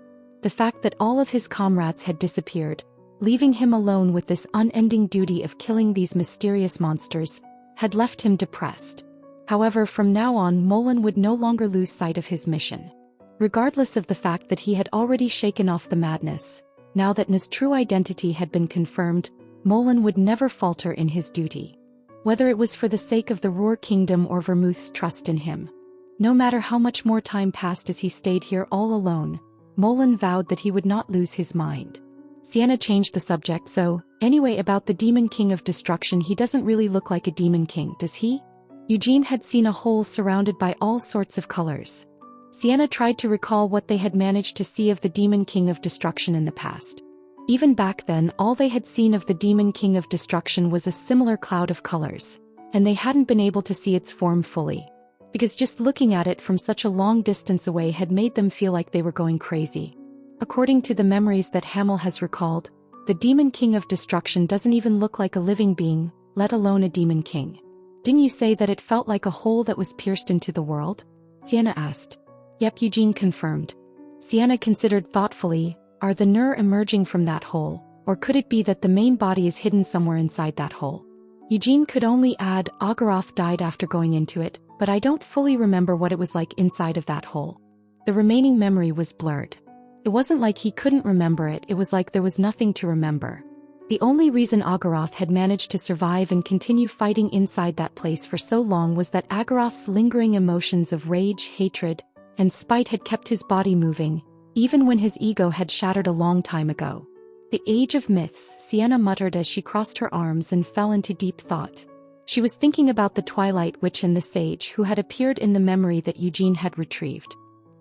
The fact that all of his comrades had disappeared, leaving him alone with this unending duty of killing these mysterious monsters, had left him depressed. However, from now on, Molin would no longer lose sight of his mission. Regardless of the fact that he had already shaken off the madness, now that Nur's true identity had been confirmed, Molin would never falter in his duty. Whether it was for the sake of the Roer Kingdom or Vermouth's trust in him. No matter how much more time passed as he stayed here all alone, Molin vowed that he would not lose his mind. Sienna changed the subject. So, anyway, about the Demon King of Destruction, he doesn't really look like a demon king, does he? Eugene had seen a hole surrounded by all sorts of colors. Sienna tried to recall what they had managed to see of the Demon King of Destruction in the past. Even back then, all they had seen of the demon king of destruction was a similar cloud of colors, and they hadn't been able to see its form fully, because just looking at it from such a long distance away had made them feel like they were going crazy. According to the memories that Hamel has recalled, the demon king of destruction doesn't even look like a living being, let alone a demon king. Didn't you say that it felt like a hole that was pierced into the world? Sienna asked. Yep, Eugene confirmed. Sienna considered thoughtfully, are the Nur emerging from that hole, or could it be that the main body is hidden somewhere inside that hole? Eugene could only add, Agaroth died after going into it, but I don't fully remember what it was like inside of that hole. The remaining memory was blurred. It wasn't like he couldn't remember it, it was like there was nothing to remember. The only reason Agaroth had managed to survive and continue fighting inside that place for so long was that Agaroth's lingering emotions of rage, hatred, and spite had kept his body moving, even when his ego had shattered a long time ago. The age of myths, Sienna muttered as she crossed her arms and fell into deep thought. She was thinking about the Twilight Witch and the Sage who had appeared in the memory that Eugene had retrieved.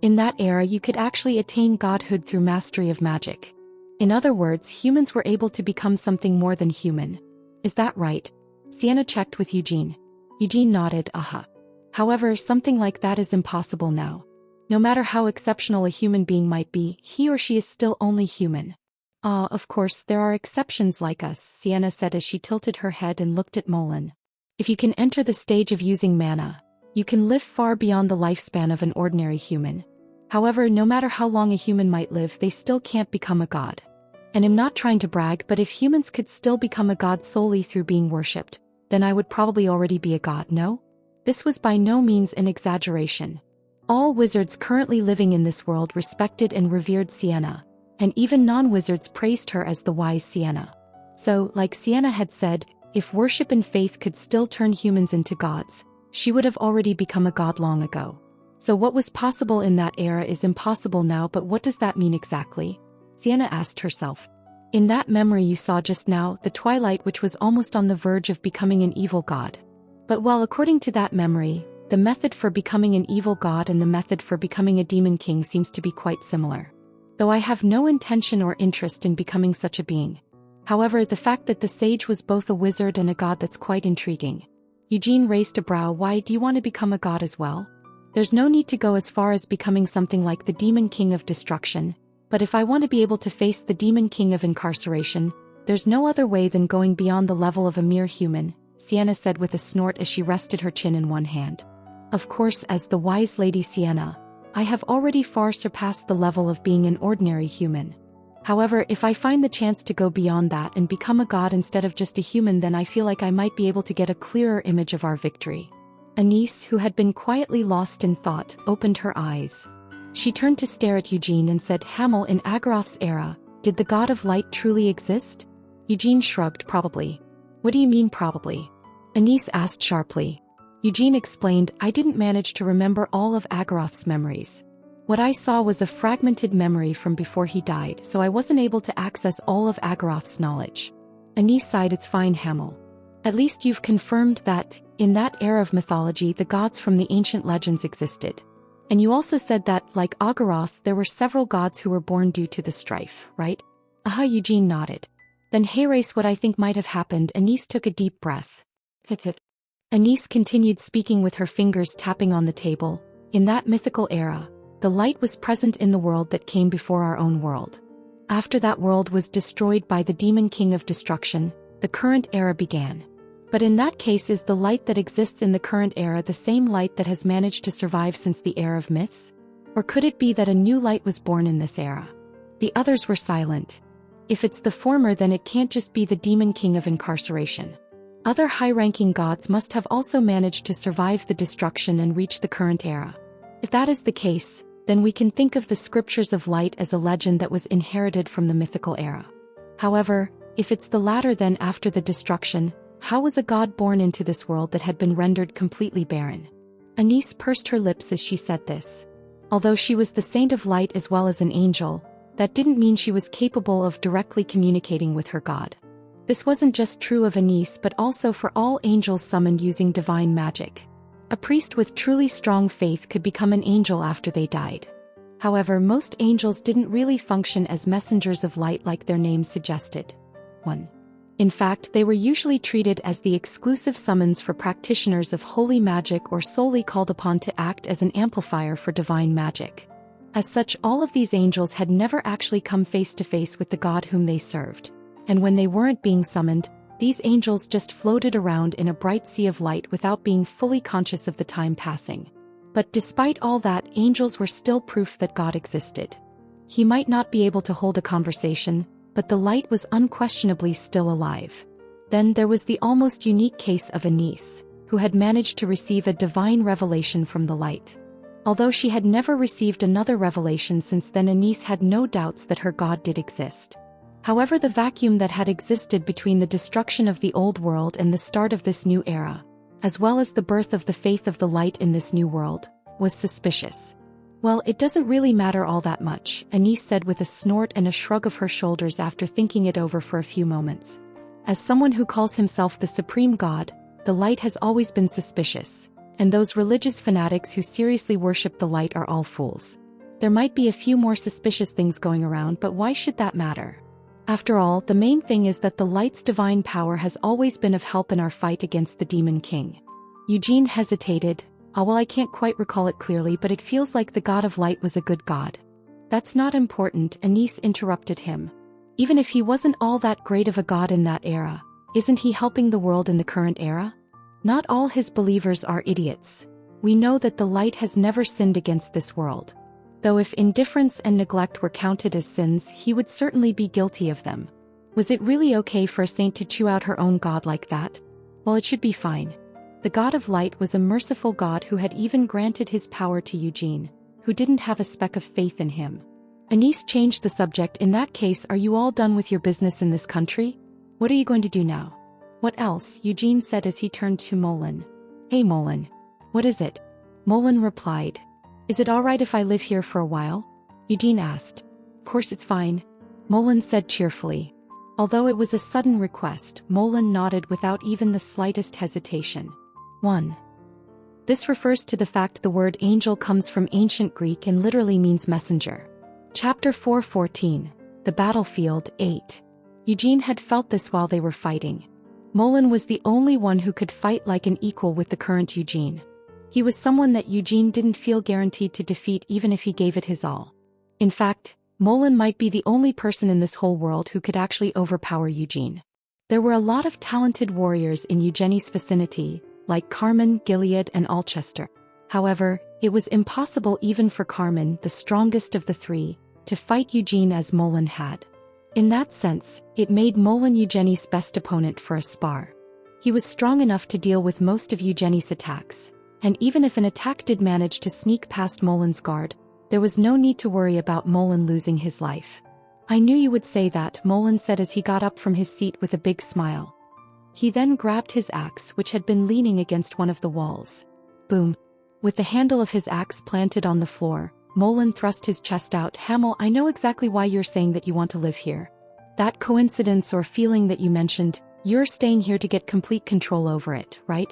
In that era you could actually attain godhood through mastery of magic. In other words, humans were able to become something more than human. Is that right? Sienna checked with Eugene. Eugene nodded, However, something like that is impossible now. No matter how exceptional a human being might be, he or she is still only human. Of course, there are exceptions like us, Sienna said as she tilted her head and looked at Molan. If you can enter the stage of using mana, you can live far beyond the lifespan of an ordinary human. However, no matter how long a human might live, they still can't become a god. And I'm not trying to brag, but if humans could still become a god solely through being worshipped, then I would probably already be a god, no? This was by no means an exaggeration. All wizards currently living in this world respected and revered Sienna, and even non-wizards praised her as the wise Sienna. So, like Sienna had said, if worship and faith could still turn humans into gods, she would have already become a god long ago. So what was possible in that era is impossible now, but what does that mean exactly? Sienna asked herself. In that memory you saw just now, the Twilight Witch was almost on the verge of becoming an evil god. But while according to that memory, the method for becoming an evil god and the method for becoming a demon king seems to be quite similar. Though I have no intention or interest in becoming such a being. However, the fact that the sage was both a wizard and a god, that's quite intriguing. Eugene raised a brow. Why do you want to become a god as well? There's no need to go as far as becoming something like the demon king of destruction, but if I want to be able to face the demon king of incarceration, there's no other way than going beyond the level of a mere human, Sienna said with a snort as she rested her chin in one hand. Of course, as the wise lady Sienna, I have already far surpassed the level of being an ordinary human. However, if I find the chance to go beyond that and become a god instead of just a human, then I feel like I might be able to get a clearer image of our victory. Anise, who had been quietly lost in thought, opened her eyes. She turned to stare at Eugene and said, Hamel, in Agaroth's era, did the god of light truly exist? Eugene shrugged. Probably. What do you mean probably? Anise asked sharply. Eugene explained, I didn't manage to remember all of Agaroth's memories. What I saw was a fragmented memory from before he died, so I wasn't able to access all of Agaroth's knowledge. Anise sighed. It's fine, Hamel. At least you've confirmed that, in that era of mythology, the gods from the ancient legends existed. And you also said that, like Agaroth, there were several gods who were born due to the strife, right? Eugene nodded. Then Herace, what I think might have happened. Anise took a deep breath. Anise continued speaking with her fingers tapping on the table. In that mythical era, the light was present in the world that came before our own world. After that world was destroyed by the demon king of destruction, the current era began. But in that case, is the light that exists in the current era the same light that has managed to survive since the era of myths? Or could it be that a new light was born in this era? The others were silent. If it's the former, then it can't just be the demon king of incarceration. Other high-ranking gods must have also managed to survive the destruction and reach the current era. If that is the case, then we can think of the scriptures of light as a legend that was inherited from the mythical era. However, if it's the latter, then after the destruction, how was a god born into this world that had been rendered completely barren? Anise pursed her lips as she said this. Although she was the saint of light as well as an angel, that didn't mean she was capable of directly communicating with her god. This wasn't just true of Anise but also for all angels summoned using divine magic. A priest with truly strong faith could become an angel after they died. However, most angels didn't really function as messengers of light like their name suggested. 1. In fact, they were usually treated as the exclusive summons for practitioners of holy magic or solely called upon to act as an amplifier for divine magic. As such, all of these angels had never actually come face to face with the God whom they served. And when they weren't being summoned, these angels just floated around in a bright sea of light without being fully conscious of the time passing. But despite all that, angels were still proof that God existed. He might not be able to hold a conversation, but the light was unquestionably still alive. Then there was the almost unique case of Anise, who had managed to receive a divine revelation from the light. Although she had never received another revelation since then, Anise had no doubts that her God did exist. However, the vacuum that had existed between the destruction of the old world and the start of this new era, as well as the birth of the faith of the light in this new world, was suspicious. Well, it doesn't really matter all that much, Anise said with a snort and a shrug of her shoulders after thinking it over for a few moments. As someone who calls himself the supreme God, the light has always been suspicious, and those religious fanatics who seriously worship the light are all fools. There might be a few more suspicious things going around, but why should that matter? After all, the main thing is that the light's divine power has always been of help in our fight against the Demon King. Eugene hesitated. Well, I can't quite recall it clearly, but it feels like the God of light was a good God. That's not important, Anise interrupted him. Even if he wasn't all that great of a God in that era, isn't he helping the world in the current era? Not all his believers are idiots. We know that the light has never sinned against this world. Though if indifference and neglect were counted as sins, he would certainly be guilty of them. Was it really okay for a saint to chew out her own God like that? Well, it should be fine. The God of light was a merciful God who had even granted his power to Eugene, who didn't have a speck of faith in him. Anise changed the subject. In that case, are you all done with your business in this country? What are you going to do now? What else? Eugene said as he turned to Molan. Hey Molan. What is it? Molan replied. Is it alright if I live here for a while? Eugene asked. Of course it's fine, Molan said cheerfully. Although it was a sudden request, Molan nodded without even the slightest hesitation. 1. This refers to the fact the word angel comes from ancient Greek and literally means messenger. Chapter 4:14. The Battlefield 8. Eugene had felt this while they were fighting. Molan was the only one who could fight like an equal with the current Eugene. He was someone that Eugene didn't feel guaranteed to defeat even if he gave it his all. In fact, Molan might be the only person in this whole world who could actually overpower Eugene. There were a lot of talented warriors in Eugene's vicinity, like Carmen, Gilead, and Alcester. However, it was impossible even for Carmen, the strongest of the three, to fight Eugene as Molan had. In that sense, it made Molan Eugene's best opponent for a spar. He was strong enough to deal with most of Eugene's attacks, and even if an attack did manage to sneak past Molan's guard, there was no need to worry about Molan losing his life. I knew you would say that, Molan said as he got up from his seat with a big smile. He then grabbed his axe, which had been leaning against one of the walls. Boom. With the handle of his axe planted on the floor, Molan thrust his chest out. Hamel, I know exactly why you're saying that you want to live here. That coincidence or feeling that you mentioned, you're staying here to get complete control over it, right?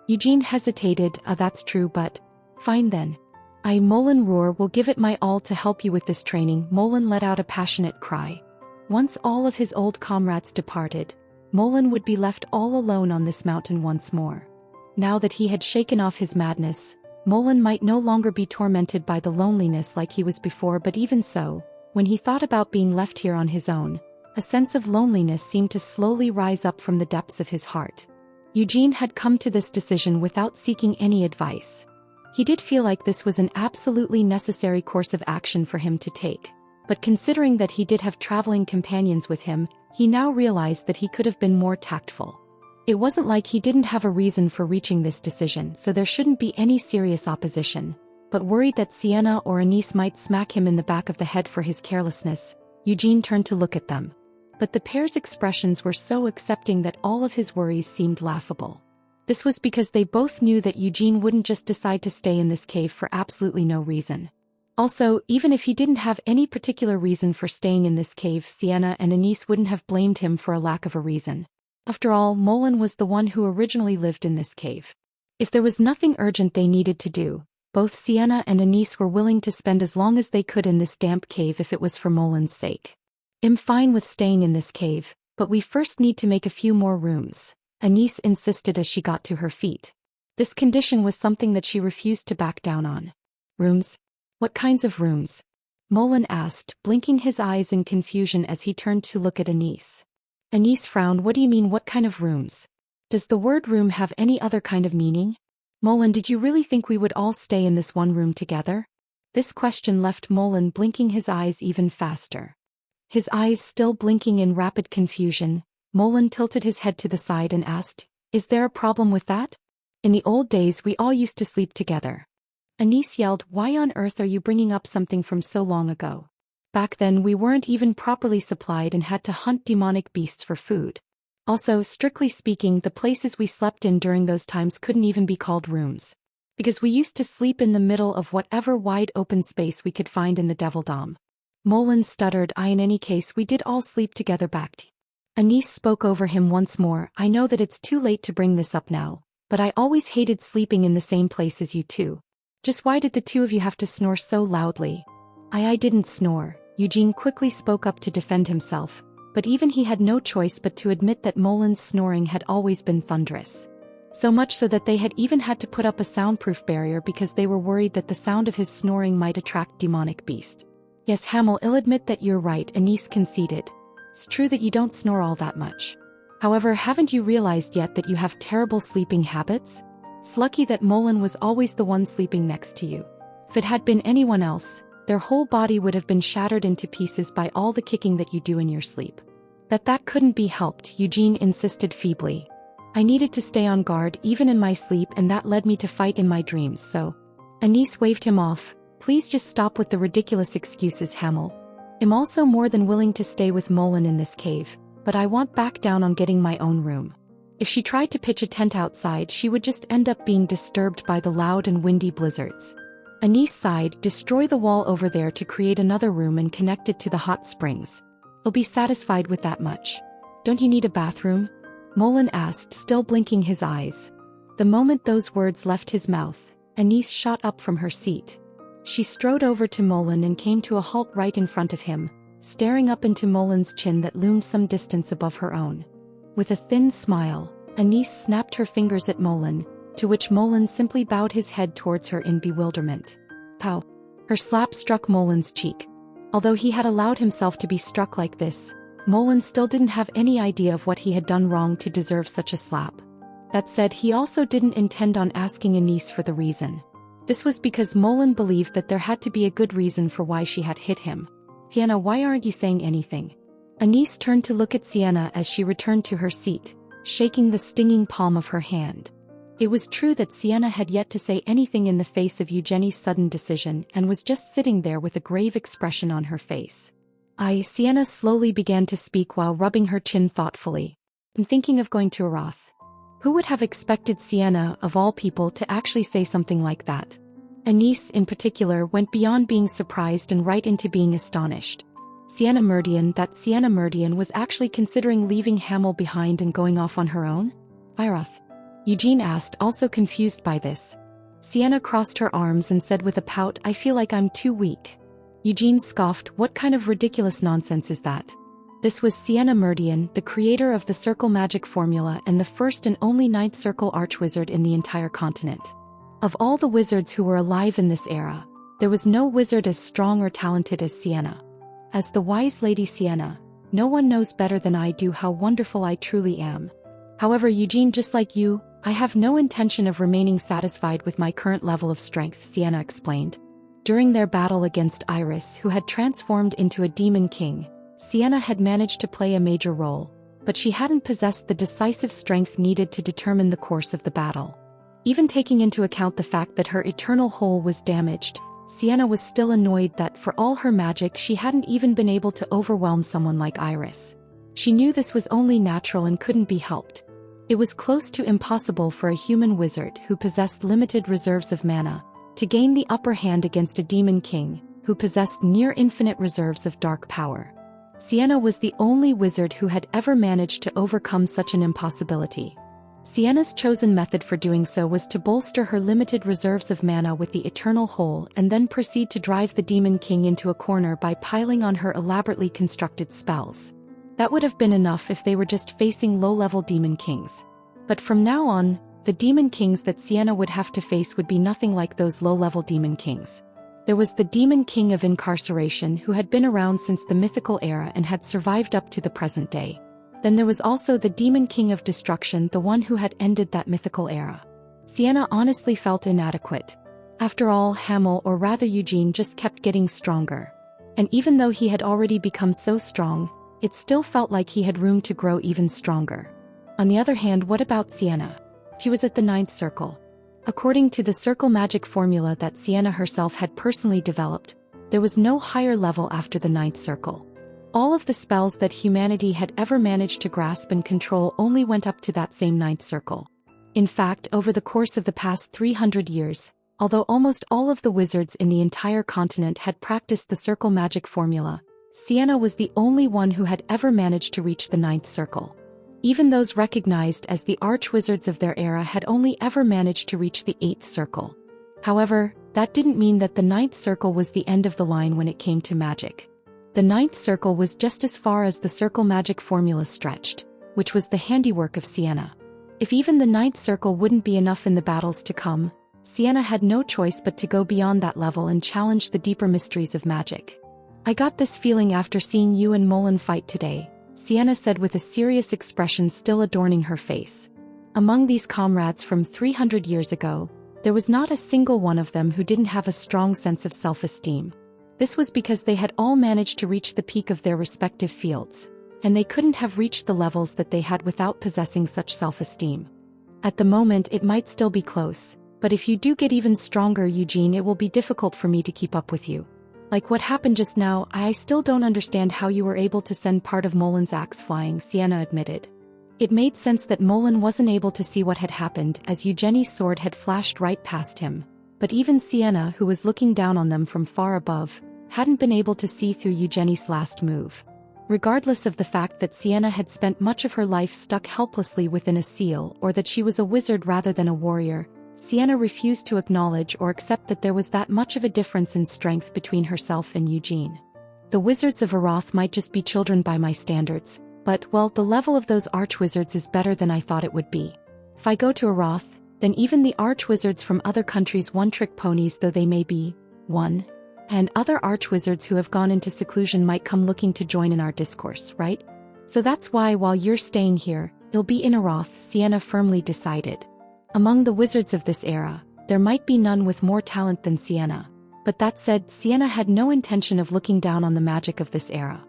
Eugene hesitated. That's true, but... Fine then. Molan Roar will give it my all to help you with this training. Molan let out a passionate cry. Once all of his old comrades departed, Molan would be left all alone on this mountain once more. Now that he had shaken off his madness, Molan might no longer be tormented by the loneliness like he was before, but even so, when he thought about being left here on his own, a sense of loneliness seemed to slowly rise up from the depths of his heart. Eugene had come to this decision without seeking any advice. He did feel like this was an absolutely necessary course of action for him to take, but considering that he did have traveling companions with him, he now realized that he could have been more tactful. It wasn't like he didn't have a reason for reaching this decision, so there shouldn't be any serious opposition, but worried that Sienna or Anise might smack him in the back of the head for his carelessness, Eugene turned to look at them. But the pair's expressions were so accepting that all of his worries seemed laughable. This was because they both knew that Eugene wouldn't just decide to stay in this cave for absolutely no reason. Also, even if he didn't have any particular reason for staying in this cave, Sienna and Anise wouldn't have blamed him for a lack of a reason. After all, Molan was the one who originally lived in this cave. If there was nothing urgent they needed to do, Both Sienna and Anise were willing to spend as long as they could in this damp cave if it was for Molin's sake. "I'm fine with staying in this cave, but we first need to make a few more rooms," Anise insisted as she got to her feet. This condition was something that she refused to back down on. "Rooms? What kinds of rooms?" Molin asked, blinking his eyes in confusion as he turned to look at Anise. Anise frowned. "What do you mean, what kind of rooms? Does the word room have any other kind of meaning? Molin, did you really think we would all stay in this one room together?" This question left Molin blinking his eyes even faster. His eyes still blinking in rapid confusion, Molin tilted his head to the side and asked, "Is there a problem with that? In the old days we all used to sleep together." Anise yelled, "Why on earth are you bringing up something from so long ago? Back then we weren't even properly supplied and had to hunt demonic beasts for food. Also, strictly speaking, the places we slept in during those times couldn't even be called rooms. Because we used to sleep in the middle of whatever wide open space we could find in the Devil Dome." Molin stuttered, "In any case we did all sleep together back." Anise spoke over him once more, "I know that it's too late to bring this up now, but I always hated sleeping in the same place as you two. Just why did the two of you have to snore so loudly?" I didn't snore," Eugene quickly spoke up to defend himself, but even he had no choice but to admit that Molin's snoring had always been thunderous. So much so that they had even had to put up a soundproof barrier because they were worried that the sound of his snoring might attract demonic beasts. "Yes, Hamel, I'll admit that you're right," Anise conceded. "It's true that you don't snore all that much. However, haven't you realized yet that you have terrible sleeping habits? It's lucky that Molin was always the one sleeping next to you. If it had been anyone else, their whole body would have been shattered into pieces by all the kicking that you do in your sleep." That couldn't be helped," Eugene insisted feebly. "I needed to stay on guard even in my sleep, and that led me to fight in my dreams, so..." Anise waved him off. "Please just stop with the ridiculous excuses, Hamel. I'm also more than willing to stay with Molin in this cave, but I want back down on getting my own room." If she tried to pitch a tent outside, she would just end up being disturbed by the loud and windy blizzards. Anise sighed, "Destroy the wall over there to create another room and connect it to the hot springs. I'll be satisfied with that much." "Don't you need a bathroom?" Molin asked, still blinking his eyes. The moment those words left his mouth, Anise shot up from her seat. She strode over to Molin and came to a halt right in front of him, staring up into Molin's chin that loomed some distance above her own. With a thin smile, Anise snapped her fingers at Molin, to which Molin simply bowed his head towards her in bewilderment. Pow! Her slap struck Molin's cheek. Although he had allowed himself to be struck like this, Molin still didn't have any idea of what he had done wrong to deserve such a slap. That said, he also didn't intend on asking Anise for the reason. This was because Molin believed that there had to be a good reason for why she had hit him. "Sienna, why aren't you saying anything?" Anise turned to look at Sienna as she returned to her seat, shaking the stinging palm of her hand. It was true that Sienna had yet to say anything in the face of Eugenie's sudden decision and was just sitting there with a grave expression on her face. Sienna slowly began to speak while rubbing her chin thoughtfully. "I'm thinking of going to Arath." Who would have expected Sienna, of all people, to actually say something like that? Anise, in particular, went beyond being surprised and right into being astonished. Sienna Meridian was actually considering leaving Hamel behind and going off on her own? Arath? Eugene asked, also confused by this. Sienna crossed her arms and said with a pout, "I feel like I'm too weak." Eugene scoffed, "What kind of ridiculous nonsense is that?" This was Sienna Meridian, the creator of the circle magic formula and the first and only ninth circle archwizard in the entire continent. Of all the wizards who were alive in this era, there was no wizard as strong or talented as Sienna. As the wise Lady Sienna, no one knows better than I do how wonderful I truly am. However, Eugene, just like you, I have no intention of remaining satisfied with my current level of strength, Sienna explained. During their battle against Iris, who had transformed into a demon king, Sienna had managed to play a major role, but she hadn't possessed the decisive strength needed to determine the course of the battle. Even taking into account the fact that her eternal whole was damaged, Sienna was still annoyed that for all her magic she hadn't even been able to overwhelm someone like Iris. She knew this was only natural and couldn't be helped. It was close to impossible for a human wizard who possessed limited reserves of mana to gain the upper hand against a demon king who possessed near infinite reserves of dark power. Sienna was the only wizard who had ever managed to overcome such an impossibility. Sienna's chosen method for doing so was to bolster her limited reserves of mana with the Eternal Hole and then proceed to drive the Demon King into a corner by piling on her elaborately constructed spells. That would have been enough if they were just facing low-level Demon Kings. But from now on, the Demon Kings that Sienna would have to face would be nothing like those low-level Demon Kings. There was the Demon King of Incarceration who had been around since the mythical era and had survived up to the present day. Then there was also the Demon King of Destruction, the one who had ended that mythical era. Sienna honestly felt inadequate. After all, Hamel, or rather Eugene, just kept getting stronger. And even though he had already become so strong, it still felt like he had room to grow even stronger. On the other hand, what about Sienna? She was at the 9th circle. According to the circle magic formula that Sienna herself had personally developed, there was no higher level after the 9th circle. All of the spells that humanity had ever managed to grasp and control only went up to that same 9th circle. In fact, over the course of the past 300 years, although almost all of the wizards in the entire continent had practiced the circle magic formula, Sienna was the only one who had ever managed to reach the 9th circle. Even those recognized as the arch-wizards of their era had only ever managed to reach the 8th circle. However, that didn't mean that the 9th circle was the end of the line when it came to magic. The 9th circle was just as far as the circle magic formula stretched, which was the handiwork of Sienna. If even the 9th circle wouldn't be enough in the battles to come, Sienna had no choice but to go beyond that level and challenge the deeper mysteries of magic. "I got this feeling after seeing you and Mullen fight today," Sienna said with a serious expression still adorning her face. Among these comrades from 300 years ago, there was not a single one of them who didn't have a strong sense of self-esteem. This was because they had all managed to reach the peak of their respective fields, and they couldn't have reached the levels that they had without possessing such self-esteem. At the moment it might still be close, but if you do get even stronger, Eugene, it will be difficult for me to keep up with you. Like what happened just now, I still don't understand how you were able to send part of Mullen's axe flying, Sienna admitted. It made sense that Mullen wasn't able to see what had happened as Eugenie's sword had flashed right past him, but even Sienna, who was looking down on them from far above, hadn't been able to see through Eugenie's last move. Regardless of the fact that Sienna had spent much of her life stuck helplessly within a seal, or that she was a wizard rather than a warrior, Sienna refused to acknowledge or accept that there was that much of a difference in strength between herself and Eugene. The wizards of Aroth might just be children by my standards, but, well, the level of those arch-wizards is better than I thought it would be. If I go to Aroth, then even the arch-wizards from other countries, one-trick ponies though they may be, and other arch-wizards who have gone into seclusion might come looking to join in our discourse, right? So that's why while you're staying here, you'll be in Aroth, Sienna firmly decided. Among the wizards of this era, there might be none with more talent than Sienna. But that said, Sienna had no intention of looking down on the magic of this era.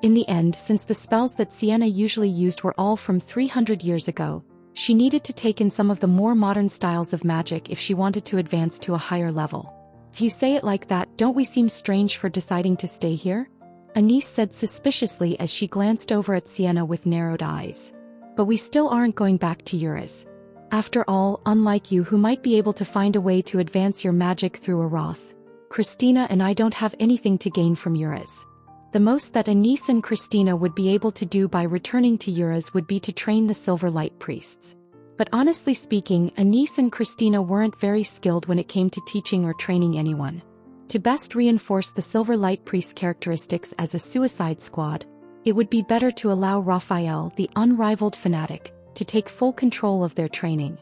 In the end, since the spells that Sienna usually used were all from 300 years ago, she needed to take in some of the more modern styles of magic if she wanted to advance to a higher level. If you say it like that, don't we seem strange for deciding to stay here? Anise said suspiciously as she glanced over at Sienna with narrowed eyes. But we still aren't going back to Eurus. After all, unlike you who might be able to find a way to advance your magic through Aroth, Christina and I don't have anything to gain from Eurus. The most that Anise and Christina would be able to do by returning to Eurus would be to train the Silver Light Priests. But honestly speaking, Anise and Christina weren't very skilled when it came to teaching or training anyone. To best reinforce the Silver Light Priest's characteristics as a suicide squad, it would be better to allow Raphael, the unrivaled fanatic, to take full control of their training.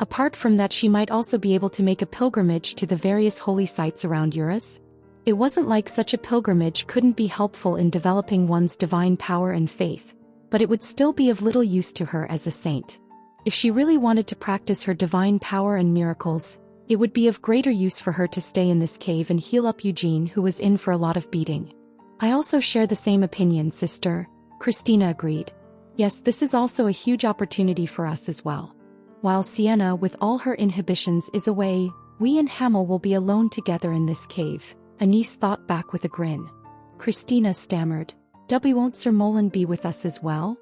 Apart from that, she might also be able to make a pilgrimage to the various holy sites around Eurus. It wasn't like such a pilgrimage couldn't be helpful in developing one's divine power and faith, but it would still be of little use to her as a saint. If she really wanted to practice her divine power and miracles, it would be of greater use for her to stay in this cave and heal up Eugene, who was in for a lot of beating. I also share the same opinion, sister, Christina agreed. Yes, this is also a huge opportunity for us as well. While Sienna, with all her inhibitions, is away, we and Hamel will be alone together in this cave, Anise thought back with a grin. Christina stammered, Won't Sir Mullen be with us as well?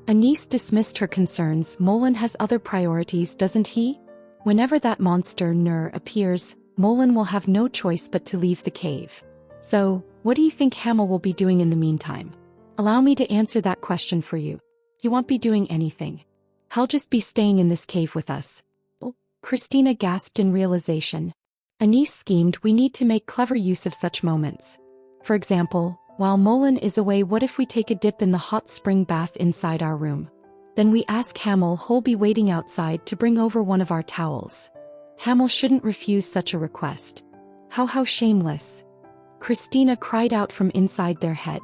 Anise dismissed her concerns. Mullen has other priorities, doesn't he? Whenever that monster Nur appears, Mullen will have no choice but to leave the cave. So, what do you think Hamel will be doing in the meantime? Allow me to answer that question for you. He won't be doing anything. He'll just be staying in this cave with us. Oh, Christina gasped in realization. Anise schemed, we need to make clever use of such moments. For example, while Molen is away, what if we take a dip in the hot spring bath inside our room? Then we ask Hamel who'll be waiting outside to bring over one of our towels. Hamel shouldn't refuse such a request. How shameless. Christina cried out from inside their head.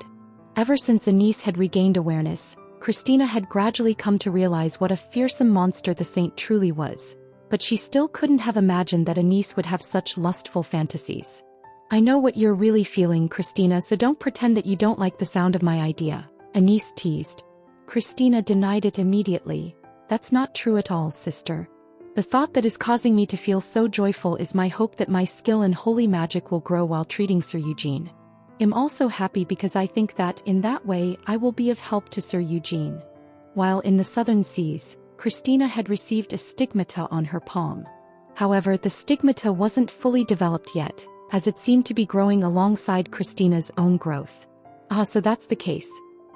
Ever since Anise had regained awareness, Christina had gradually come to realize what a fearsome monster the saint truly was. But she still couldn't have imagined that Anise would have such lustful fantasies. I know what you're really feeling, Christina, so don't pretend that you don't like the sound of my idea, Anise teased. Christina denied it immediately. That's not true at all, sister. The thought that is causing me to feel so joyful is my hope that my skill in holy magic will grow while treating Sir Eugene. I'm also happy because I think that, in that way, I will be of help to Sir Eugene. While in the southern seas, Christina had received a stigmata on her palm. However, the stigmata wasn't fully developed yet, as it seemed to be growing alongside Christina's own growth. Ah, so that's the case.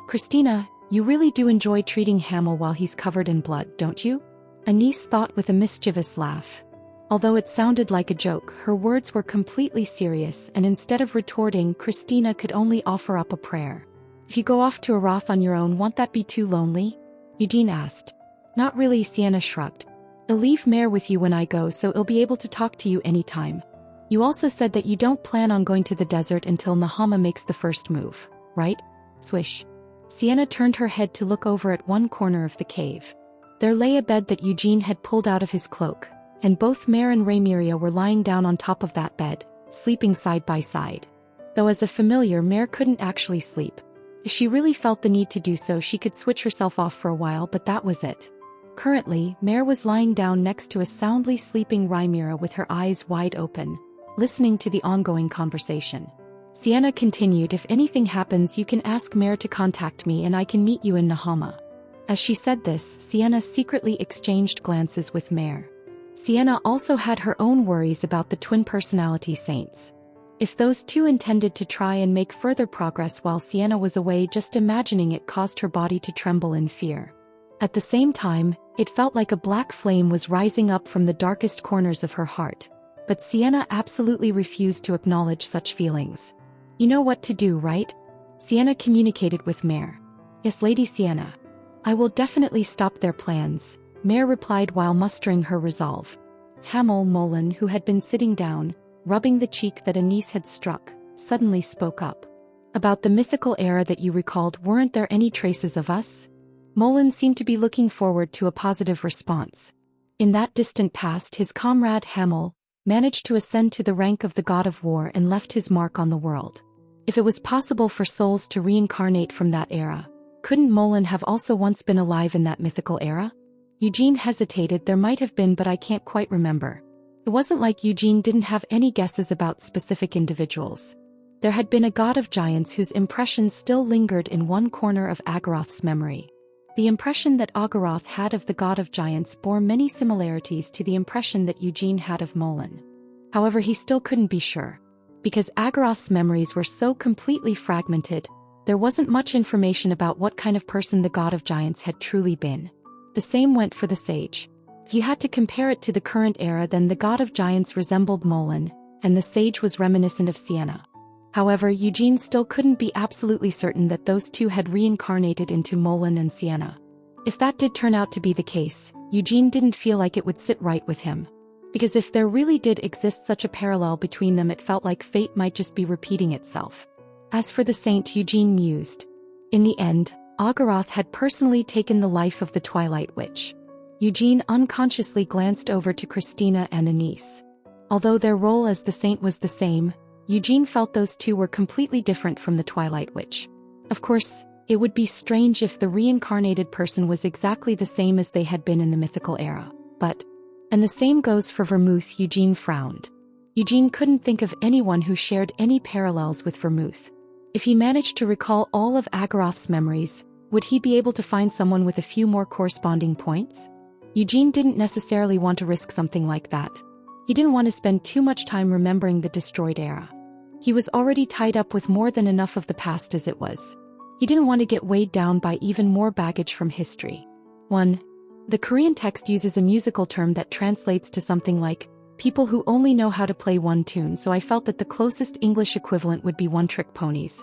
Christina, you really do enjoy treating Hamel while he's covered in blood, don't you? Anise thought with a mischievous laugh. Although it sounded like a joke, her words were completely serious, and instead of retorting, Christina could only offer up a prayer. If you go off to Aroth on your own, won't that be too lonely? Eugene asked. Not really, Sienna shrugged. I'll leave Mare with you when I go, so he'll be able to talk to you anytime. You also said that you don't plan on going to the desert until Nahama makes the first move, right? Swish. Sienna turned her head to look over at one corner of the cave. There lay a bed that Eugene had pulled out of his cloak, and both Mare and Raymiria were lying down on top of that bed, sleeping side by side. Though as a familiar, Mare couldn't actually sleep. If she really felt the need to do so, she could switch herself off for a while, but that was it. Currently, Mare was lying down next to a soundly sleeping Rhaenyra with her eyes wide open, listening to the ongoing conversation. Sienna continued, if anything happens, you can ask Mare to contact me and I can meet you in Nahama. As she said this, Sienna secretly exchanged glances with Mare. Sienna also had her own worries about the twin personality saints. If those two intended to try and make further progress while Sienna was away, just imagining it caused her body to tremble in fear. At the same time, it felt like a black flame was rising up from the darkest corners of her heart. But Sienna absolutely refused to acknowledge such feelings. You know what to do, right? Sienna communicated with Mare. Yes, Lady Sienna. I will definitely stop their plans, Mare replied while mustering her resolve. Hamel Molen, who had been sitting down, rubbing the cheek that Anise had struck, suddenly spoke up. About the mythical era that you recalled, weren't there any traces of us? Molen seemed to be looking forward to a positive response. In that distant past, his comrade Hamel managed to ascend to the rank of the god of war and left his mark on the world. If it was possible for souls to reincarnate from that era, couldn't Molen have also once been alive in that mythical era? Eugene hesitated. There might have been, but I can't quite remember. It wasn't like Eugene didn't have any guesses about specific individuals. There had been a god of giants whose impression still lingered in one corner of Agaroth's memory. The impression that Agaroth had of the god of giants bore many similarities to the impression that Eugene had of Molen. However, he still couldn't be sure. Because Agaroth's memories were so completely fragmented, there wasn't much information about what kind of person the god of giants had truly been. The same went for the sage. If you had to compare it to the current era, then the god of giants resembled Molen, and the sage was reminiscent of Sienna. However, Eugene still couldn't be absolutely certain that those two had reincarnated into Molen and Sienna. If that did turn out to be the case, Eugene didn't feel like it would sit right with him. Because if there really did exist such a parallel between them, it felt like fate might just be repeating itself. As for the saint, Eugene mused. In the end, Agaroth had personally taken the life of the Twilight Witch. Eugene unconsciously glanced over to Christina and Anise. Although their role as the saint was the same, Eugene felt those two were completely different from the Twilight Witch. Of course, it would be strange if the reincarnated person was exactly the same as they had been in the mythical era, but... And the same goes for Vermouth. Eugene frowned. Eugene couldn't think of anyone who shared any parallels with Vermouth. If he managed to recall all of Agaroth's memories, would he be able to find someone with a few more corresponding points? Eugene didn't necessarily want to risk something like that. He didn't want to spend too much time remembering the destroyed era. He was already tied up with more than enough of the past as it was. He didn't want to get weighed down by even more baggage from history. The Korean text uses a musical term that translates to something like, people who only know how to play one tune, so I felt that the closest English equivalent would be one-trick ponies.